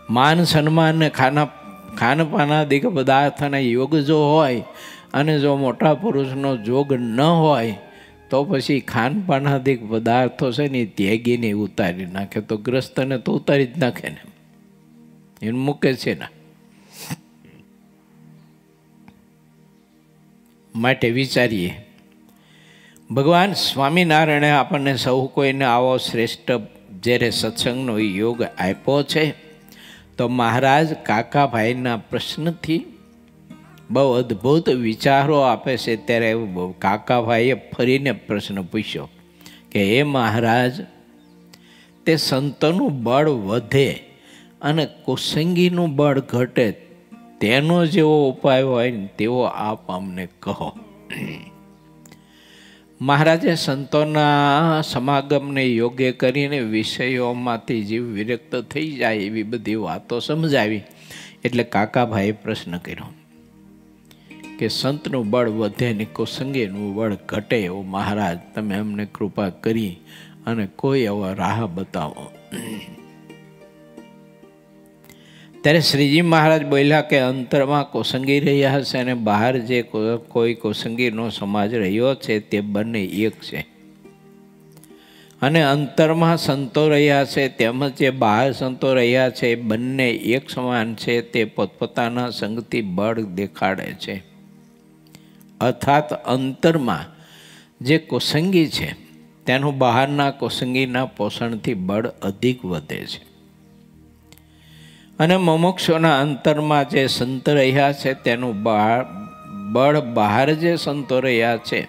માન સન્માન ને ખાનપાનાદિક પદાર્થના યોગ જો હોય અને જો મોટા પુરુષનો જોગ ન હોય, તો પછી ખાનપાનાદિક પદાર્થો છે ને ત્યાગીને ઉતારી નાખે, તો ગ્રસ્તને તો ઉતારી જ નાખે ને, એને મૂકે છે ને. માટે વિચારીએ, ભગવાન સ્વામિનારાયણે આપણને સૌ કોઈને આવો શ્રેષ્ઠ જ્યારે સત્સંગનો યોગ આપ્યો છે, તો મહારાજ કાકાભાઈના પ્રશ્નથી બહુ અદ્ભુત વિચારો આપે છે. ત્યારે કાકાભાઈએ ફરીને પ્રશ્ન પૂછ્યો કે હે મહારાજ, તે સંતોનું બળ વધે અને કુસંગીનું બળ ઘટે, તેનો જેવો ઉપાય હોય ને તેવો આપ અમને કહો. મહારાજે સંતોના સમાગમને યોગ્ય કરીને વિષયોમાંથી જીવ વિરક્ત થઈ જાય એવી બધી વાતો સમજાવી. એટલે કાકાભાઈએ પ્રશ્ન કર્યો કે સંતનું બળ વધે ને કુસંગીનું બળ ઘટે, એવું મહારાજ તમે અમને કૃપા કરી અને કોઈ એવો રાહ બતાવો. ત્યારે શ્રીજી મહારાજ બોલ્યા કે અંતરમાં કુસંગી રહ્યા હશે અને બહાર જે કોઈ કુસંગીનો સમાજ રહ્યો છે તે બંને એક છે. અને અંતરમાં સંતો રહ્યા છે તેમજ જે બહાર સંતો રહ્યા છે બંને એક સમાન છે. તે પોતપોતાના સંગથી બળ દેખાડે છે. અર્થાત અંતરમાં જે કુસંગી છે તેનું બહારના કુસંગીના પોષણથી બળ અધિક વધે છે. અને મુમુક્ષુના અંતરમાં જે સંત રહ્યા છે તેનું બળ બહાર જે સંતો રહ્યા છે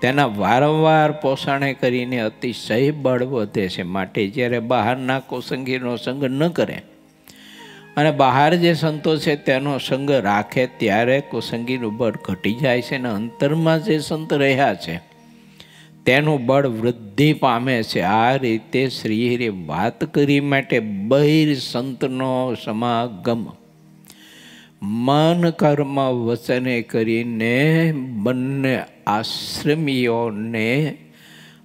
તેના વારંવાર પોષણે કરીને અતિશય બળ વધે છે. માટે જ્યારે બહારના કુસંગીનો સંગ ન કરે અને બહાર જે સંતો છે તેનો સંગ રાખે ત્યારે કુસંગીનું બળ ઘટી જાય છે અને અંતરમાં જે સંત રહ્યા છે તેનું બળ વૃદ્ધિ પામે છે. આ રીતે શ્રીહરિએ વાત કરી. માટે બહિર સંતનો સમાગમ મન કર્મ વચને કરીને બંને આશ્રમીઓને,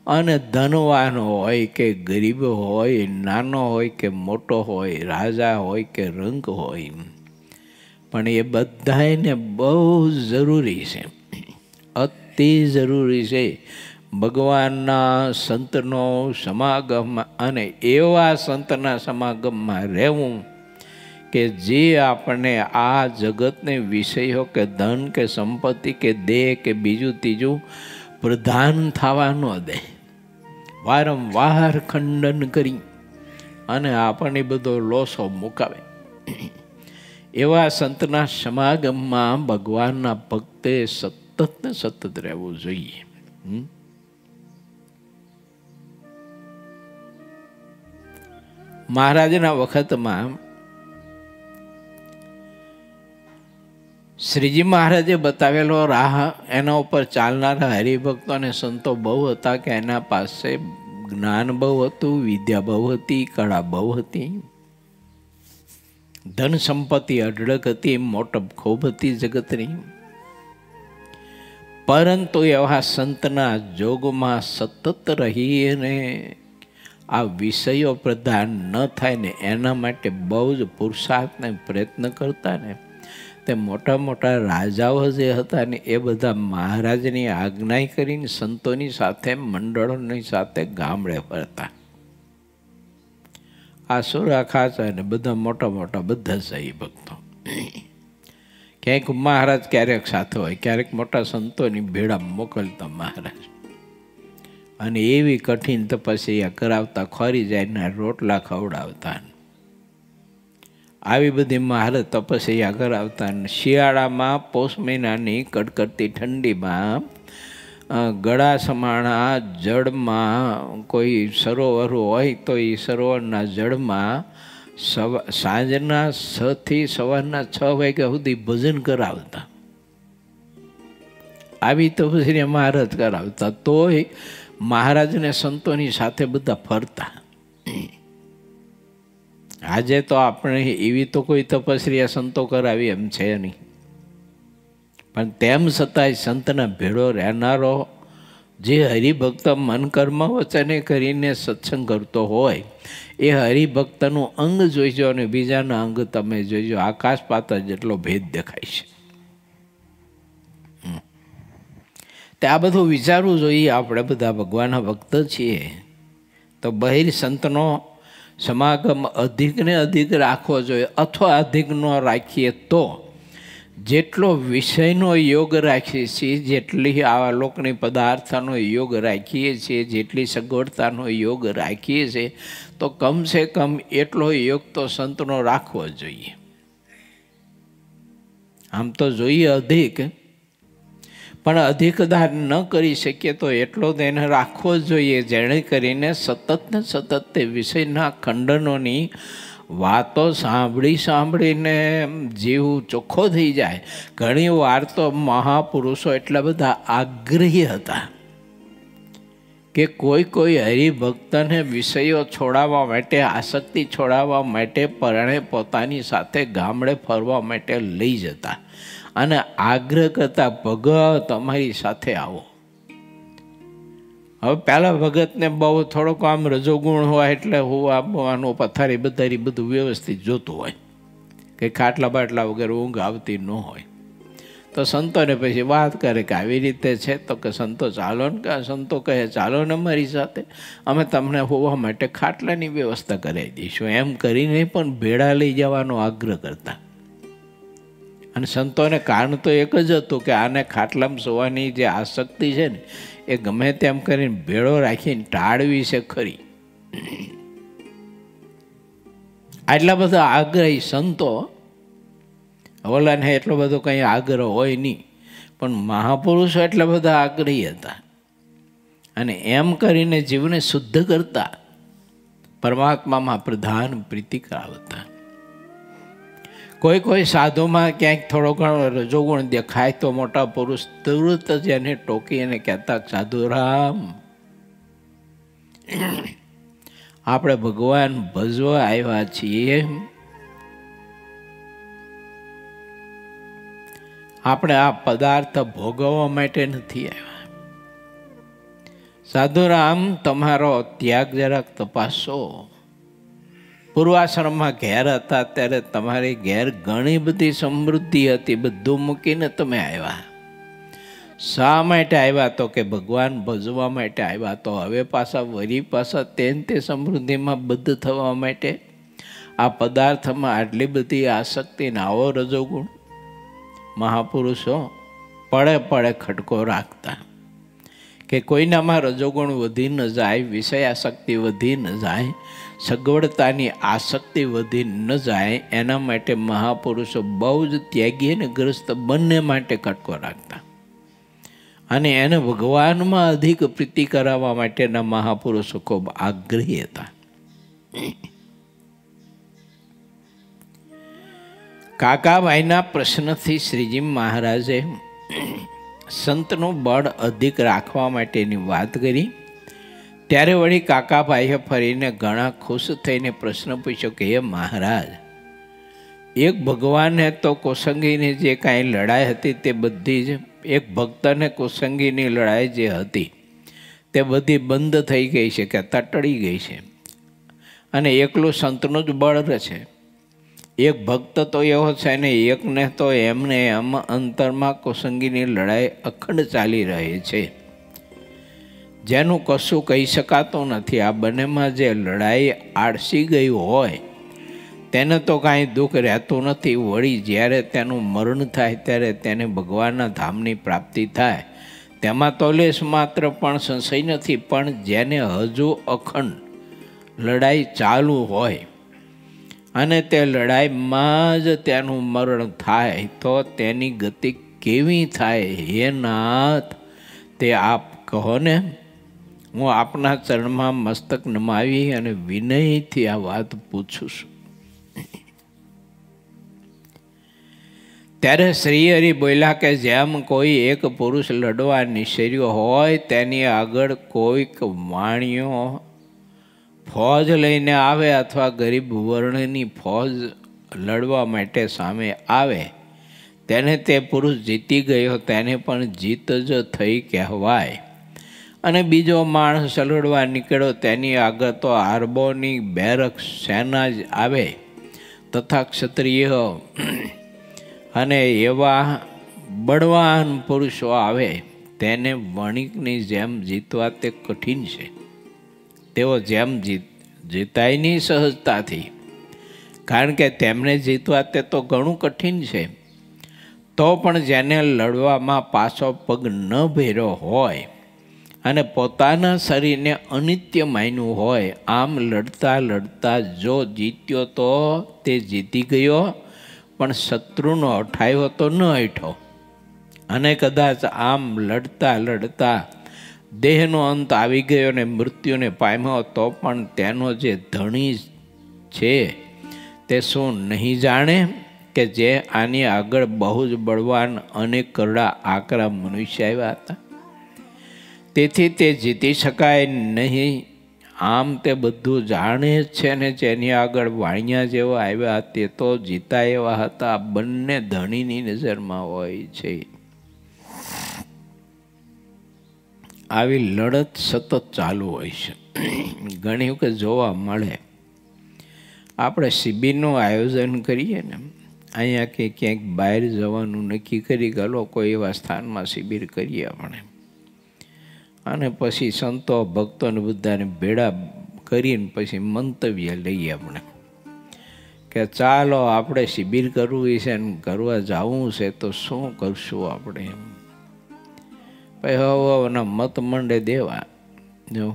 અને ધનવાન હોય કે ગરીબ હોય, નાનો હોય કે મોટો હોય, રાજા હોય કે રંક હોય, પણ એ બધાને બહુ જરૂરી છે, અતિ જરૂરી છે ભગવાનના સંતનો સમાગમ. અને એવા સંતના સમાગમમાં રહેવું કે જે આપણને આ જગતને વિષયો કે ધન કે સંપત્તિ કે દેહ કે બીજું ત્રીજું પ્રધાન થવા ન દે, વારંવાર ખંડન કરી અને આપણને બધો લોસો મુકાવે. એવા સંતના સમાગમમાં ભગવાનના ભક્તે સતત ને સતત રહેવું જોઈએ. મહારાજના વખતમાં શ્રીજી મહારાજે બતાવેલો રાહ, એના ઉપર ચાલનારા હરિભક્તો અને સંતો બહુ હતા કે એના પાસે જ્ઞાન બહુ હતું, વિદ્યા બહુ હતી, કળા બહુ હતી, ધન સંપત્તિ અઢળક હતી, મોટપ ખૂબ હતી જગતની. પરંતુ એવા સંતના જોગમાં સતત રહીને આ વિષયો પ્રધાન ન થાય ને એના માટે બહુ જ પુરુષાર્થ ને પ્રયત્ન કરતા ને, તે મોટા મોટા રાજાઓ જે હતા ને એ બધા મહારાજની આજ્ઞા કરીને સંતોની સાથે, મંડળોની સાથે ગામડે ફરતા. આસુરા ખાચા ને બધા મોટા મોટા બધા સહી ભક્તો. ક્યાંક મહારાજ ક્યારેક સાથે હોય, ક્યારેક મોટા સંતોની ભેળા મોકલતા મહારાજ. અને એવી કઠિન તપસ્યા કરાવતા, ખોરી જાય રોટલા ખવડાવતા. આવી બધી મહારાજ તપસ્યા કરાવતા. શિયાળામાં પોષ મહિનાની કડકડતી ઠંડીમાં ગળા સમાણા જળમાં કોઈ સરોવર હોય તો એ સરોવરના જળમાં સાંજના 6 થી સવારના 6 વાગ્યા સુધી ભજન કરાવતા. આવી તપસ્યા મહારાજ કરાવતા. તોય મહારાજને સંતોની સાથે બધા ફરતા. આજે તો આપણે એવી તો કોઈ તપસ્યા સંતો કરાવી એમ છે નહીં, પણ તેમ છતાંય સંતના ભેળો રહેનારો જે હરિભક્ત મન કર્મ વચને કરીને સત્સંગ કરતો હોય એ હરિભક્તનું અંગ જોઈજો અને બીજાના અંગ તમે જોઈજો, આકાશ પાતાળ જેટલો ભેદ દેખાય છે. તે આ બધું વિચારવું જોઈએ. આપણે બધા ભગવાનના ભક્ત છીએ તો બહિર સંતનો સમાગમ અધિકને અધિક રાખવો જોઈએ, અથવા અધિક ન રાખીએ તો જેટલો વિષયનો યોગ રાખીએ છીએ, જેટલી આવા લોકની પદાર્થનો યોગ રાખીએ છીએ, જેટલી સગવડતાનો યોગ રાખીએ છીએ, તો કમસે કમ એટલો યોગ તો સંતનો રાખવો જોઈએ. આમ તો જોઈએ અધિક, પણ અધિક દાન ન કરી શકીએ તો એટલો તો એને રાખવો જોઈએ, જેણે કરીને સતત ને સતત તે વિષયના ખંડનોની વાતો સાંભળીને જીવ ચોખ્ખો થઈ જાય. ઘણી વાર તો મહાપુરુષો એટલા બધા આગ્રહી હતા કે કોઈ હરિભક્તને વિષયો છોડાવવા માટે, આસક્તિ છોડાવવા માટે પરણે પોતાની સાથે ગામડે ફરવા માટે લઈ જતા અને આગ્રહ કરતા, ભગત અમારી સાથે આવો. હવે પહેલાં ભગતને બહુ થોડોક આમ રજોગુણ હોય એટલે હું આપવાનું પથારી બધારી બધું વ્યવસ્થિત જોતું હોય, કે ખાટલા બાટલા વગેરે ઊંઘ આવતી ન હોય. તો સંતોને પછી વાત કરે કે આવી રીતે છે, તો કે સંતો ચાલો ને, કે સંતો કહે ચાલો ને મારી સાથે, અમે તમને હોવા માટે ખાટલાની વ્યવસ્થા કરાવી દઈશું. એમ કરીને પણ ભેળા લઈ જવાનો આગ્રહ કરતા. અને સંતોને કારણ તો એક જ હતું કે આને ખાટલામાં સોવાની જે આસક્તિ છે ને એ ગમે તેમ કરીને ભેળો રાખીને ટાળવી છે ખરી. આટલા બધા આગ્રહી સંતો, ઓલાને એટલો બધો કંઈ આગ્રહ હોય નહીં, પણ મહાપુરુષો એટલા બધા આગ્રહી હતા અને એમ કરીને જીવને શુદ્ધ કરતા, પરમાત્મામાં પ્રધાન પ્રીતિ કરાવતા. કોઈ સાધુમાં ક્યાંક થોડો ઘણો રજોગુણ દેખાય તો મોટા પુરુષ તુરત જ એને ટોકી અને કહેતા, સાધુરામ આપણે ભગવાન ભજવા આવ્યા છીએ, આપણે આ પદાર્થ ભોગવવા માટે નથી આવ્યા. સાધુરામ તમારો ત્યાગ જરાક તપાસો. પૂર્વાશ્રમમાં ઘેર હતા ત્યારે તમારી ઘેર ઘણી બધી સમૃદ્ધિ હતી, બધું મૂકીને તમે આવ્યા. શા માટે આવ્યા? તો કે ભગવાન ભજવા માટે આવ્યા. તો હવે પાછા તે સમૃદ્ધિમાં બદ્ધ થવા માટે આ પદાર્થમાં આટલી બધી આસક્તિ ને આવો રજોગુણ. મહાપુરુષો પડે ખટકો રાખતા કે કોઈનામાં રજોગુણ વધી ન જાય, વિષય આસક્તિ વધી ન જાય, સગવડતાની આસક્તિ વધી ન જાય, એના માટે મહાપુરુષો બહુ જ ત્યાગી અને ગ્રસ્ત બંને માટે ખટકો રાખતા. અને એને ભગવાનમાં અધિક પ્રીતિ કરાવવા માટેના મહાપુરુષો ખૂબ આગ્રહી હતા. કાકાભાઈના પ્રશ્નથી શ્રીજી મહારાજે સંતનું બળ અધિક રાખવા માટેની વાત કરી. ત્યારે વળી કાકાભાઈએ ફરીને ઘણા ખુશ થઈને પ્રશ્ન પૂછ્યો કે હે મહારાજ, એક ભગવાને તો કોસંગીની જે કાંઈ લડાઈ હતી તે બધી જ, એક ભક્તને કોસંગીની લડાઈ જે હતી તે બધી બંધ થઈ ગઈ છે, કે તટડી ગઈ છે, અને એકલું સંતનું જ બળ છે. એક ભક્ત તો એવો છે ને, એકને તો એમને એમ અંતરમાં કોસંગીની લડાઈ અખંડ ચાલી રહી છે, જેનું કશું કહી શકાતું નથી. આ બંનેમાં જે લડાઈ આળસી ગઈ હોય તેને તો કાંઈ દુઃખ રહેતું નથી. વળી જ્યારે તેનું મરણ થાય ત્યારે તેને ભગવાનના ધામની પ્રાપ્તિ થાય, તેમાં તો લેશ માત્ર પણ સંશય નથી. પણ જેને હજુ અખંડ લડાઈ ચાલુ હોય અને તે લડાઈમાં જ તેનું મરણ થાય તો તેની ગતિ કેવી થાય? હે નાથ, તે આપ કહો ને. હું આપના ચરણમાં મસ્તક નમાવી અને વિનયથી આ વાત પૂછું છું. ત્યારે શ્રીહરિ બોલ્યા કે જેમ કોઈ એક પુરુષ લડવા નિશર્યો હોય, તેની આગળ કોઈક વાણિયો ફોજ લઈને આવે અથવા ગરીબ વર્ણની ફોજ લડવા માટે સામે આવે, તેને તે પુરુષ જીતી ગયો તેને પણ જીત જ થઈ કહેવાય. અને બીજો માણસ લડવા નીકળ્યો, તેની આગળ તો આરબોની બેરક સેના જ આવે તથા ક્ષત્રિય અને એવા બળવાન પુરુષો આવે, તેને વણિકની જેમ જીતવા તે કઠિન છે. તેઓ જેમ જીતાય નહીં સહજતાથી, કારણ કે તેમને જીતવા તે તો ઘણું કઠિન છે. તો પણ જેને લડવામાં પાછો પગ ન ભર્યો હોય અને પોતાના શરીરને અનિત્ય માન્યું હોય, આમ લડતા લડતા જો જીત્યો તો તે જીતી ગયો, પણ શત્રુનો હઠાયો તો ન હઠો. અને કદાચ આમ લડતા લડતા દેહનો અંત આવી ગયો અને મૃત્યુને પામ્યો, તો પણ તેનો જે ધણી છે તે શું નહીં જાણે કે જે આની આગળ બહુ જ બળવાન અને કરડા આકરા મનુષ્ય આવ્યા હતા, તેથી તે જીતી શકાય નહીં. આમ તે બધું જાણે જ છે ને જેની આગળ વાણિયા જેવા આવ્યા તે તો જીતા એવા હતા. બંને ધણીની નજરમાં હોય છે. આવી લડત સતત ચાલુ હોય છે. ઘણી વખત જોવા મળે. આપણે શિબિરનું આયોજન કરીએ ને, અહીંયા કે ક્યાંક બહાર જવાનું નક્કી કરી ગયો, કોઈ એવા સ્થાનમાં શિબિર કરીએ આપણે, અને પછી સંતો ભક્તોને બધાને ભેળા કરીને પછી મંતવ્ય લઈએ આપણે કે ચાલો આપણે શિબિર કરવું છે ને કરવા જવું છે તો શું કરશું આપણે. એમ પછી હવાના મત મંડે દેવા જો,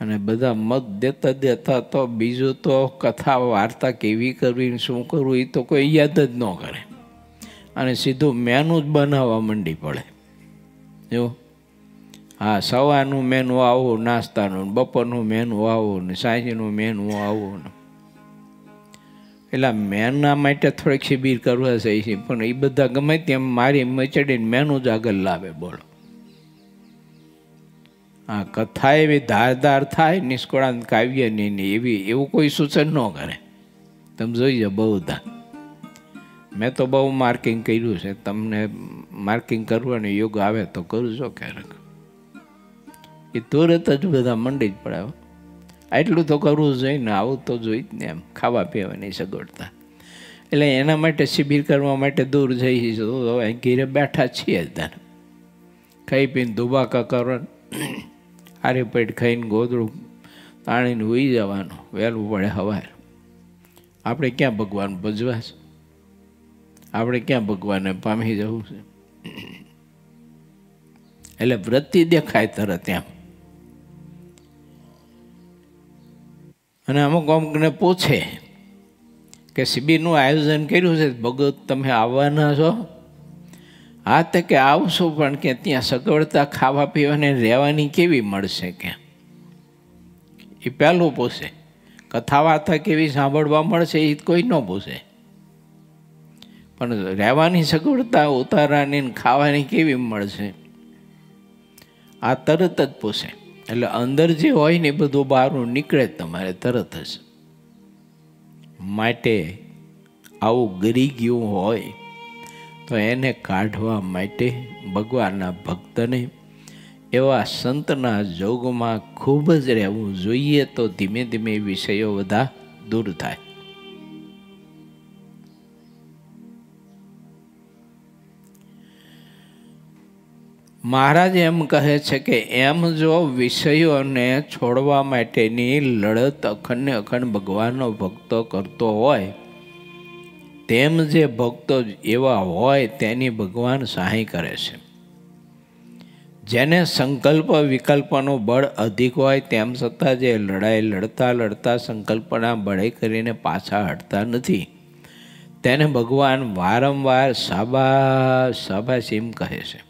અને બધા મત દેતા દેતા તો બીજું તો કથા વાર્તા કેવી કરવી શું કરવું એ તો કોઈ યાદ જ ન કરે, અને સીધું મેનું જ બનાવવા માંડી પડે. જો હા, સવારનું મેનું આવું, નાસ્તાનું, બપોરનું મેનું આવું ને સાંજનું મેનું આવું ને. એટલે મેના માટે થોડીક શિબિર કરવા જાય છે, પણ એ બધા ગમે તેમ મારી મચડીને મેનું જ આગળ લાવે. બોલો, હા, કથા એવી ધારદાર થાય નિષ્કળાંત કાવ્યની ને એવું કોઈ સૂચન ન કરે. તમે જોઈ જાઓ બહુધા. મેં તો બહુ માર્કિંગ કર્યું છે. તમને માર્કિંગ કરવાનો યોગ આવે તો કરજો ક્યારેક. એ તુરત જ બધા મંડી જ પડાવે. આટલું તો કરવું જોઈએ ને, આવું તો જોઈ જ ને, એમ ખાવા પીવાની સગવડતા. એટલે એના માટે શિબિર કરવા માટે દૂર જઈએ તો હવે ઘીરે બેઠા છીએ જ તારે, ખાઈ પીને ધુબાકા કરવા, હારે પેટ ખાઈને ગોદડું તાણીને હોઈ જવાનું. વહેલું પડે સવારે. આપણે ક્યાં ભગવાન ભજવા છે? આપણે ક્યાં ભગવાનને પામી જવું છે? એટલે વૃત્તિ દેખાય તરત એમ. અને અમુક અમુકને પૂછે કે શિબિરનું આયોજન કર્યું છે, ભગત તમે આવવાના છો? હા, તો કે આવશું, પણ કે ત્યાં સગવડતા ખાવા પીવાની રહેવાની કેવી મળશે કે? એ પહેલું પૂછે. કથા વાર્તા કેવી સાંભળવા મળશે એ કોઈ ન પૂછે, પણ રહેવાની સગવડતા ઉતારાની ખાવાની કેવી મળશે આ તરત જ પૂછે. એટલે અંદર જે હોય ને એ બધું બહારનું નીકળે જ તમારે તરત જ. માટે આવું ગરી ગયું હોય તો એને કાઢવા માટે ભગવાનના ભક્તને એવા સંતના જોગમાં ખૂબ જ રહેવું જોઈએ, તો ધીમે ધીમે વિષયો બધા દૂર થાય. મહારાજ એમ કહે છે કે એમ જો વિષયોને છોડવા માટેની લડત અખંડ અખંડ ભગવાનનો ભક્તો કરતો હોય, તેમ જે ભક્તો એવા હોય તેની ભગવાન સહાય કરે છે. જેને સંકલ્પ વિકલ્પનું બળ અધિક હોય તેમ છતાં જે લડાઈ લડતા લડતા સંકલ્પના બળે કરીને પાછા હટતા નથી, તેને ભગવાન વારંવાર શાબાશ શાબાશ એમ કહે છે.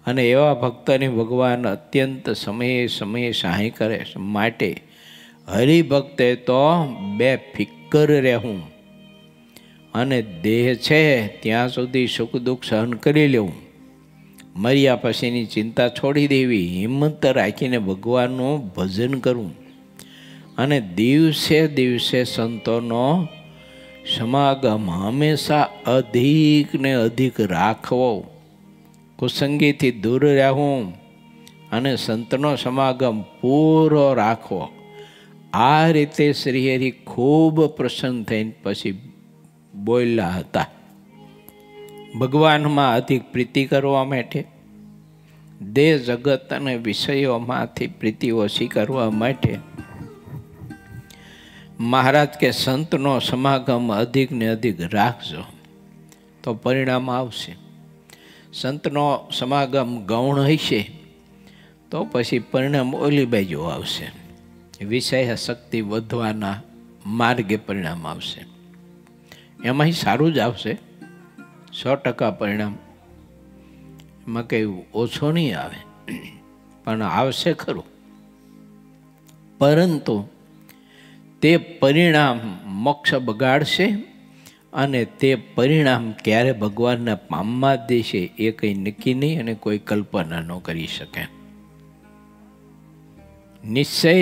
અને એવા ભક્તની ભગવાન અત્યંત સમયે સમયે સહાય કરે છે. માટે હરિભક્તે તો બેફિકર રહેવું અને દેહ છે ત્યાં સુધી સુખ દુઃખ સહન કરી લેવું, મર્યા પછીની ચિંતા છોડી દેવી, હિંમત રાખીને ભગવાનનું ભજન કરવું અને દિવસે દિવસે સંતોનો સમાગમ હંમેશા અધિક ને અધિક રાખવો, કુસંગીથી દૂર રહેવું અને સંતનો સમાગમ પૂરો રાખવો. આ રીતે શ્રીહરિ ખૂબ પ્રસન્ન થઈને પછી બોલ્યા હતા. ભગવાનમાં અધિક પ્રીતિ કરવા માટે, દેહ જગત અને વિષયોમાંથી પ્રીતિ ઓછી કરવા માટે મહારાજ કે સંતનો સમાગમ અધિક ને અધિક રાખજો તો પરિણામ આવશે. સંતનો સમાગમ ગૌણ હશે તો પછી પરિણામ ઓલી બાજુ આવશે, વિષય શક્તિ વધવાના માર્ગે પરિણામ આવશે. એમાંય સારું જ આવશે, 100% પરિણામ, એમાં કંઈ ઓછો નહીં આવે, પણ આવશે ખરું. પરંતુ તે પરિણામ મોક્ષ બગાડશે અને તે પરિણામ ક્યારે ભગવાનના પામવા દેશે એ કંઈ નક્કી નહીં અને કોઈ કલ્પના ન કરી શકે. નિશ્ચય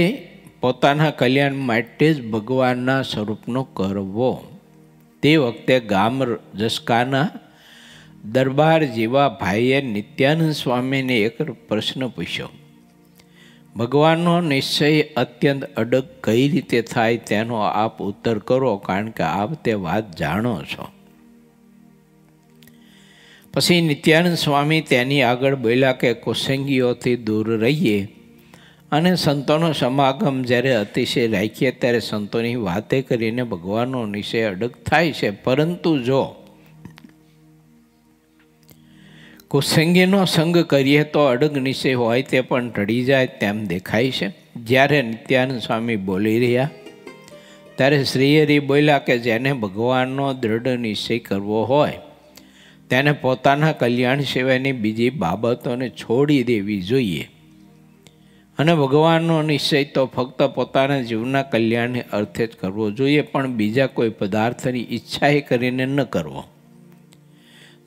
પોતાના કલ્યાણ માટે જ ભગવાનના સ્વરૂપનો કરવો. તે વખતે ગામ જસકાના દરબાર જેવા ભાઈએ નિત્યાનંદ સ્વામીને એક પ્રશ્ન પૂછ્યો. ભગવાનનો નિશ્ચય અત્યંત અડગ કઈ રીતે થાય તેનો આપ ઉત્તર કરો, કારણ કે આપ તે વાત જાણો છો. પછી નિત્યાનંદ સ્વામી તેની આગળ બોલ્યા કે કુસંગીઓથી દૂર રહીએ અને સંતોનો સમાગમ જ્યારે અતિશય રાખીએ ત્યારે સંતોની વાતે કરીને ભગવાનનો નિશ્ચય અડગ થાય છે. પરંતુ જો કુસંગીનો સંગ કરીએ તો અડગ નિશ્ચય હોય તે પણ ટળી જાય તેમ દેખાય છે. જ્યારે નિત્યાનંદ સ્વામી બોલી રહ્યા ત્યારે શ્રીહરિ બોલ્યા કે જેને ભગવાનનો દ્રઢ નિશ્ચય કરવો હોય તેને પોતાના કલ્યાણ સિવાયની બીજી બાબતોને છોડી દેવી જોઈએ. અને ભગવાનનો નિશ્ચય તો ફક્ત પોતાના જીવના કલ્યાણને અર્થે જ કરવો જોઈએ, પણ બીજા કોઈ પદાર્થની ઈચ્છાએ કરીને ન કરવો.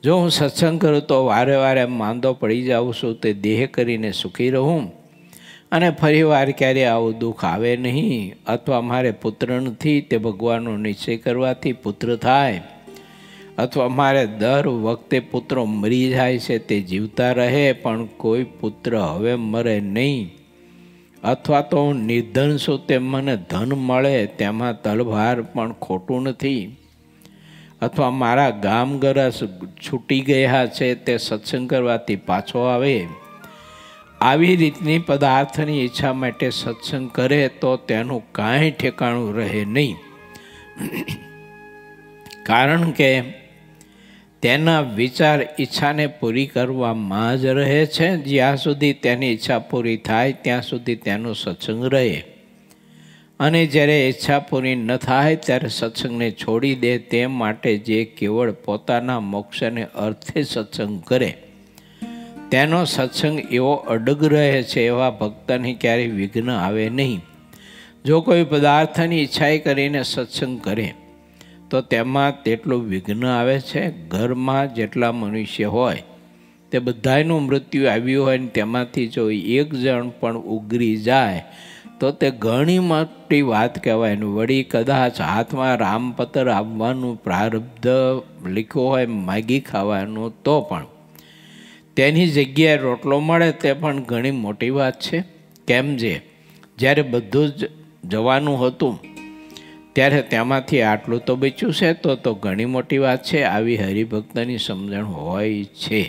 જો હું સત્સંગ કરું તો વારે વારે માંદો પડી જાઉં છું તે દેહ કરીને સુખી રહું અને ફરી વાર ક્યારે આવું દુઃખ આવે નહીં, અથવા મારે પુત્ર નથી તે ભગવાનનો નિશ્ચય કરવાથી પુત્ર થાય, અથવા મારે દર વખતે પુત્રો મરી જાય છે તે જીવતા રહે પણ કોઈ પુત્ર હવે મરે નહીં, અથવા તો હું નિર્ધન છું તે મને ધન મળે તેમાં તલભાર પણ ખોટું નથી, અથવા મારા ગામ ગરસ છૂટી ગયા છે તે સત્સંગ કરવાથી પાછો આવે. આવી રીતની પદાર્થની ઈચ્છા માટે સત્સંગ કરે તો તેનું કાંઈ ઠેકાણું રહે નહીં, કારણ કે તેના વિચાર ઈચ્છાને પૂરી કરવામાં જ રહે છે. જ્યાં સુધી તેની ઈચ્છા પૂરી થાય ત્યાં સુધી તેનો સત્સંગ રહે, અને જ્યારે ઈચ્છા પૂરી ન થાય ત્યારે સત્સંગને છોડી દે. તે માટે જે કેવળ પોતાના મોક્ષને અર્થે સત્સંગ કરે તેનો સત્સંગ એવો અડગ રહે છે, એવા ભક્તને ક્યારેય વિઘ્ન આવે નહીં. જો કોઈ પદાર્થની ઈચ્છાએ કરીને સત્સંગ કરે તો તેમાં તેટલું વિઘ્ન આવે છે. ઘરમાં જેટલા મનુષ્ય હોય તે બધાનું મૃત્યુ આવ્યું હોય ને તેમાંથી જો એક જણ પણ ઉગરી જાય તો તે ઘણી મોટી વાત કહેવાય. વળી કદાચ હાથમાં રામપત્ર આવવાનું પ્રારબ્ધ લખ્યો હોય માગી ખાવાનું તો પણ તેની જગ્યાએ રોટલો મળે તે પણ ઘણી મોટી વાત છે. કેમ જે જ્યારે બધું જ જવાનું હતું ત્યારે તેમાંથી આટલું તો બચ્યું છે તો ઘણી મોટી વાત છે. આવી હરિભક્તની સમજણ હોય છે.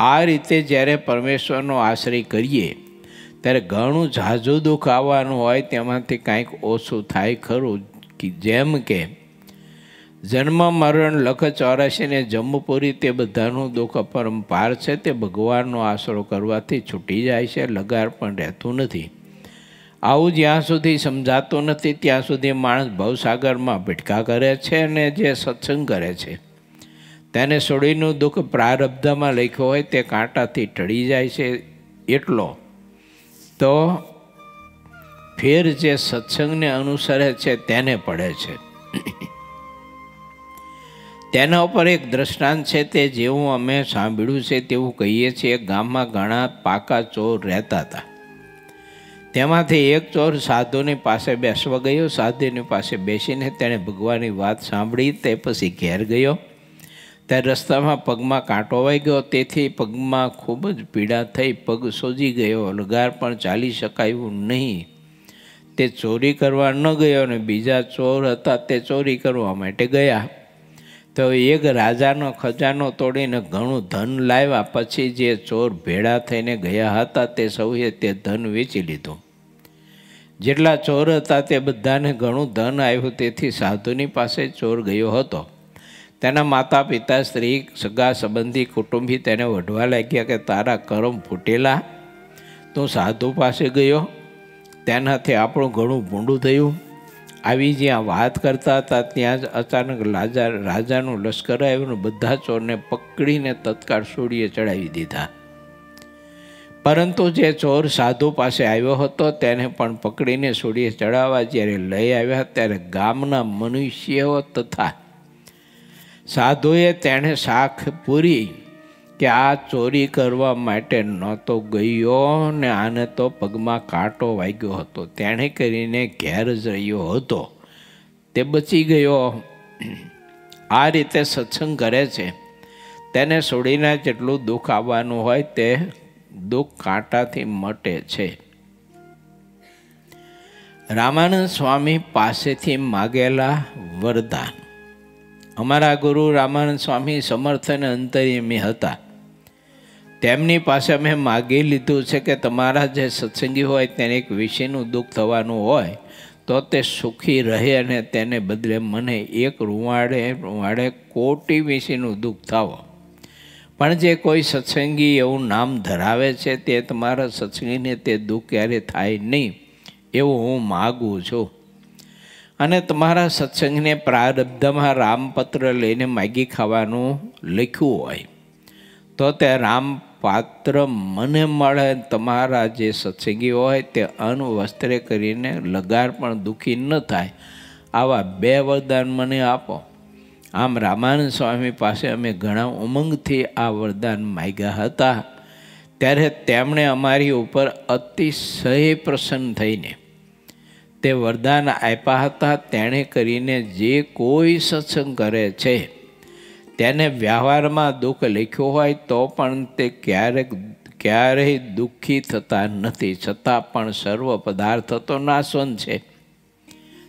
આ રીતે જ્યારે પરમેશ્વરનો આશ્રય કરીએ ત્યારે ઘણું ઝાઝું દુઃખ આવવાનું હોય તેમાંથી કાંઈક ઓછું થાય ખરું. જેમ કે જન્મ મરણ લખ 84 ને જમ્મુપુરી તે બધાનું દુઃખ અપરંપાર છે. તે ભગવાનનો આશરો કરવાથી છૂટી જાય છે, લગાર પણ રહેતું નથી. આવું જ્યાં સુધી સમજાતું નથી ત્યાં સુધી માણસ ભવસાગરમાં ભટકા કરે છે. અને જે સત્સંગ કરે છે તેને સોડીનું દુઃખ પ્રારબ્ધમાં લખ્યો હોય તે કાંટાથી ટળી જાય છે. એટલો તો ફેર જે સત્સંગને અનુસરે છે તેને પડે છે. તેના ઉપર એક દ્રષ્ટાંત છે. તે જેવું અમે સાંભળ્યું છે તેવું કહીએ છીએ. ગામમાં ઘણા પાકા ચોર રહેતા હતા. તેમાંથી એક ચોર સાધુની પાસે બેસવા ગયો. સાધુની પાસે બેસીને તેણે ભગવાનની વાત સાંભળી. તે પછી ઘેર ગયો. ત્યારે રસ્તામાં પગમાં કાંટો વાઈ ગયો. તેથી પગમાં ખૂબ જ પીડા થઈ. પગ સોજી ગયો. લગાર પણ ચાલી શકાયું નહીં. તે ચોરી કરવા ન ગયો અને બીજા ચોર હતા તે ચોરી કરવા માટે ગયા. તો એક રાજાનો ખજાનો તોડીને ઘણું ધન લાવ્યા. પછી જે ચોર ભેળા થઈને ગયા હતા તે સૌએ તે ધન વેચી લીધું. જેટલા ચોર હતા તે બધાને ઘણું ધન આવ્યું. તેથી સાધુની પાસે ચોર ગયો હતો. તેના માતા પિતા, સ્ત્રી, સગા સંબંધી, કુટુંબી તેને વઢવા લાગ્યા કે તારા કરમ ફૂટેલા, તું સાધુ પાસે ગયો, તેનાથી આપણું ઘણું ભૂંડું થયું. આવી જ્યાં વાત કરતા હતા ત્યાં જ અચાનક રાજાનું લશ્કર આવ્યું. બધા ચોરને પકડીને તત્કાળ સૂળીએ ચડાવી દીધા. પરંતુ જે ચોર સાધુ પાસે આવ્યો હતો તેને પણ પકડીને સૂળીએ ચડાવવા જ્યારે લઈ આવ્યા ત્યારે ગામના મનુષ્યો તથા સાધુએ તેણે સાખ પૂરી કે આ ચોરી કરવા માટે નહોતો ગયો ને આને તો પગમાં કાંટો વાગ્યો હતો. તેણે કરીને ઘેર જ રહ્યો હતો, તે બચી ગયો. આ રીતે સત્સંગ કરે છે તેને છોડીને જેટલું દુઃખ આવવાનું હોય તે દુઃખ કાંટાથી મટે છે. રામાનંદ સ્વામી પાસેથી માગેલા વરદાન. અમારા ગુરુ રામાનંદ સ્વામી સમર્થ અને અંતર્યામી હતા. તેમની પાસે અમે માગી લીધું છે કે તમારા જે સત્સંગી હોય તેને એક વિષયનું દુઃખ થવાનું હોય તો તે સુખી રહે અને તેને બદલે મને એક રૂવાડે કોટી વિષયનું દુઃખ થાવો. પણ જે કોઈ સત્સંગી એવું નામ ધરાવે છે તે તમારા સત્સંગીને તે દુઃખ ક્યારે થાય નહીં એવું હું માગું છું. અને તમારા સત્સંગને પ્રારબ્ધમાં રામપત્ર લઈને માગી ખાવાનું લખ્યું હોય તો તે રામપાત્ર મને મળે. તમારા જે સત્સંગી હોય તે અન્ન વસ્ત્રે કરીને લગાર પણ દુઃખી ન થાય. આવા 2 વરદાન મને આપો. આમ રામાનંદ સ્વામી પાસે અમે ઘણા ઉમંગથી આ વરદાન માગ્યા હતા. ત્યારે તેમણે અમારી ઉપર અતિશય પ્રસન્ન થઈને તે વરદાન આપ્યા હતા. તેણે કરીને જે કોઈ સત્સંગ કરે છે તેને વ્યવહારમાં દુઃખ લખ્યું હોય તો પણ તે ક્યારેય દુઃખી થતા નથી. છતાં પણ સર્વ પદાર્થ તો નાશવંત છે.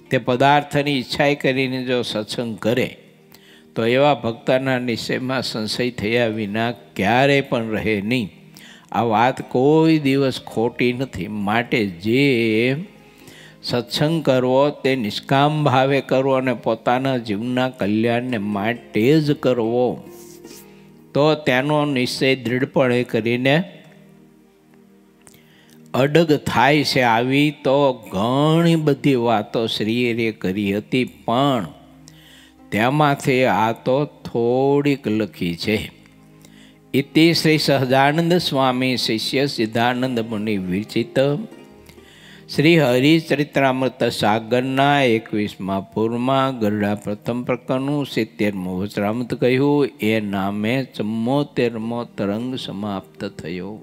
તે પદાર્થની ઈચ્છા કરીને જો સત્સંગ કરે તો એવા ભક્તના નિશ્ચયમાં સંશય થયા વિના ક્યારેય પણ રહે નહીં. આ વાત કોઈ દિવસ ખોટી નથી. માટે જે સત્સંગ કરવો તે નિષ્કામ ભાવે કરવો અને પોતાના જીવનના કલ્યાણને માટે જ કરવો તો તેનો નિશ્ચય દૃઢપણે કરીને અડગ થાય છે. આવી તો ઘણી બધી વાતો શ્રીએ કરી હતી પણ તેમાંથી આ તો થોડીક લખી છે. ઇતિ શ્રી સહજાનંદ સ્વામી શિષ્ય સિદ્ધાનંદ મુનિ વિરચિત શ્રી હરિચરિત્રામૃત સાગરના 21મા પૂરમાં ગરડા પ્રથમ પ્રકરણનું 70મું વચરામૃત કહ્યું. એ નામે 74મો તરંગ સમાપ્ત થયો.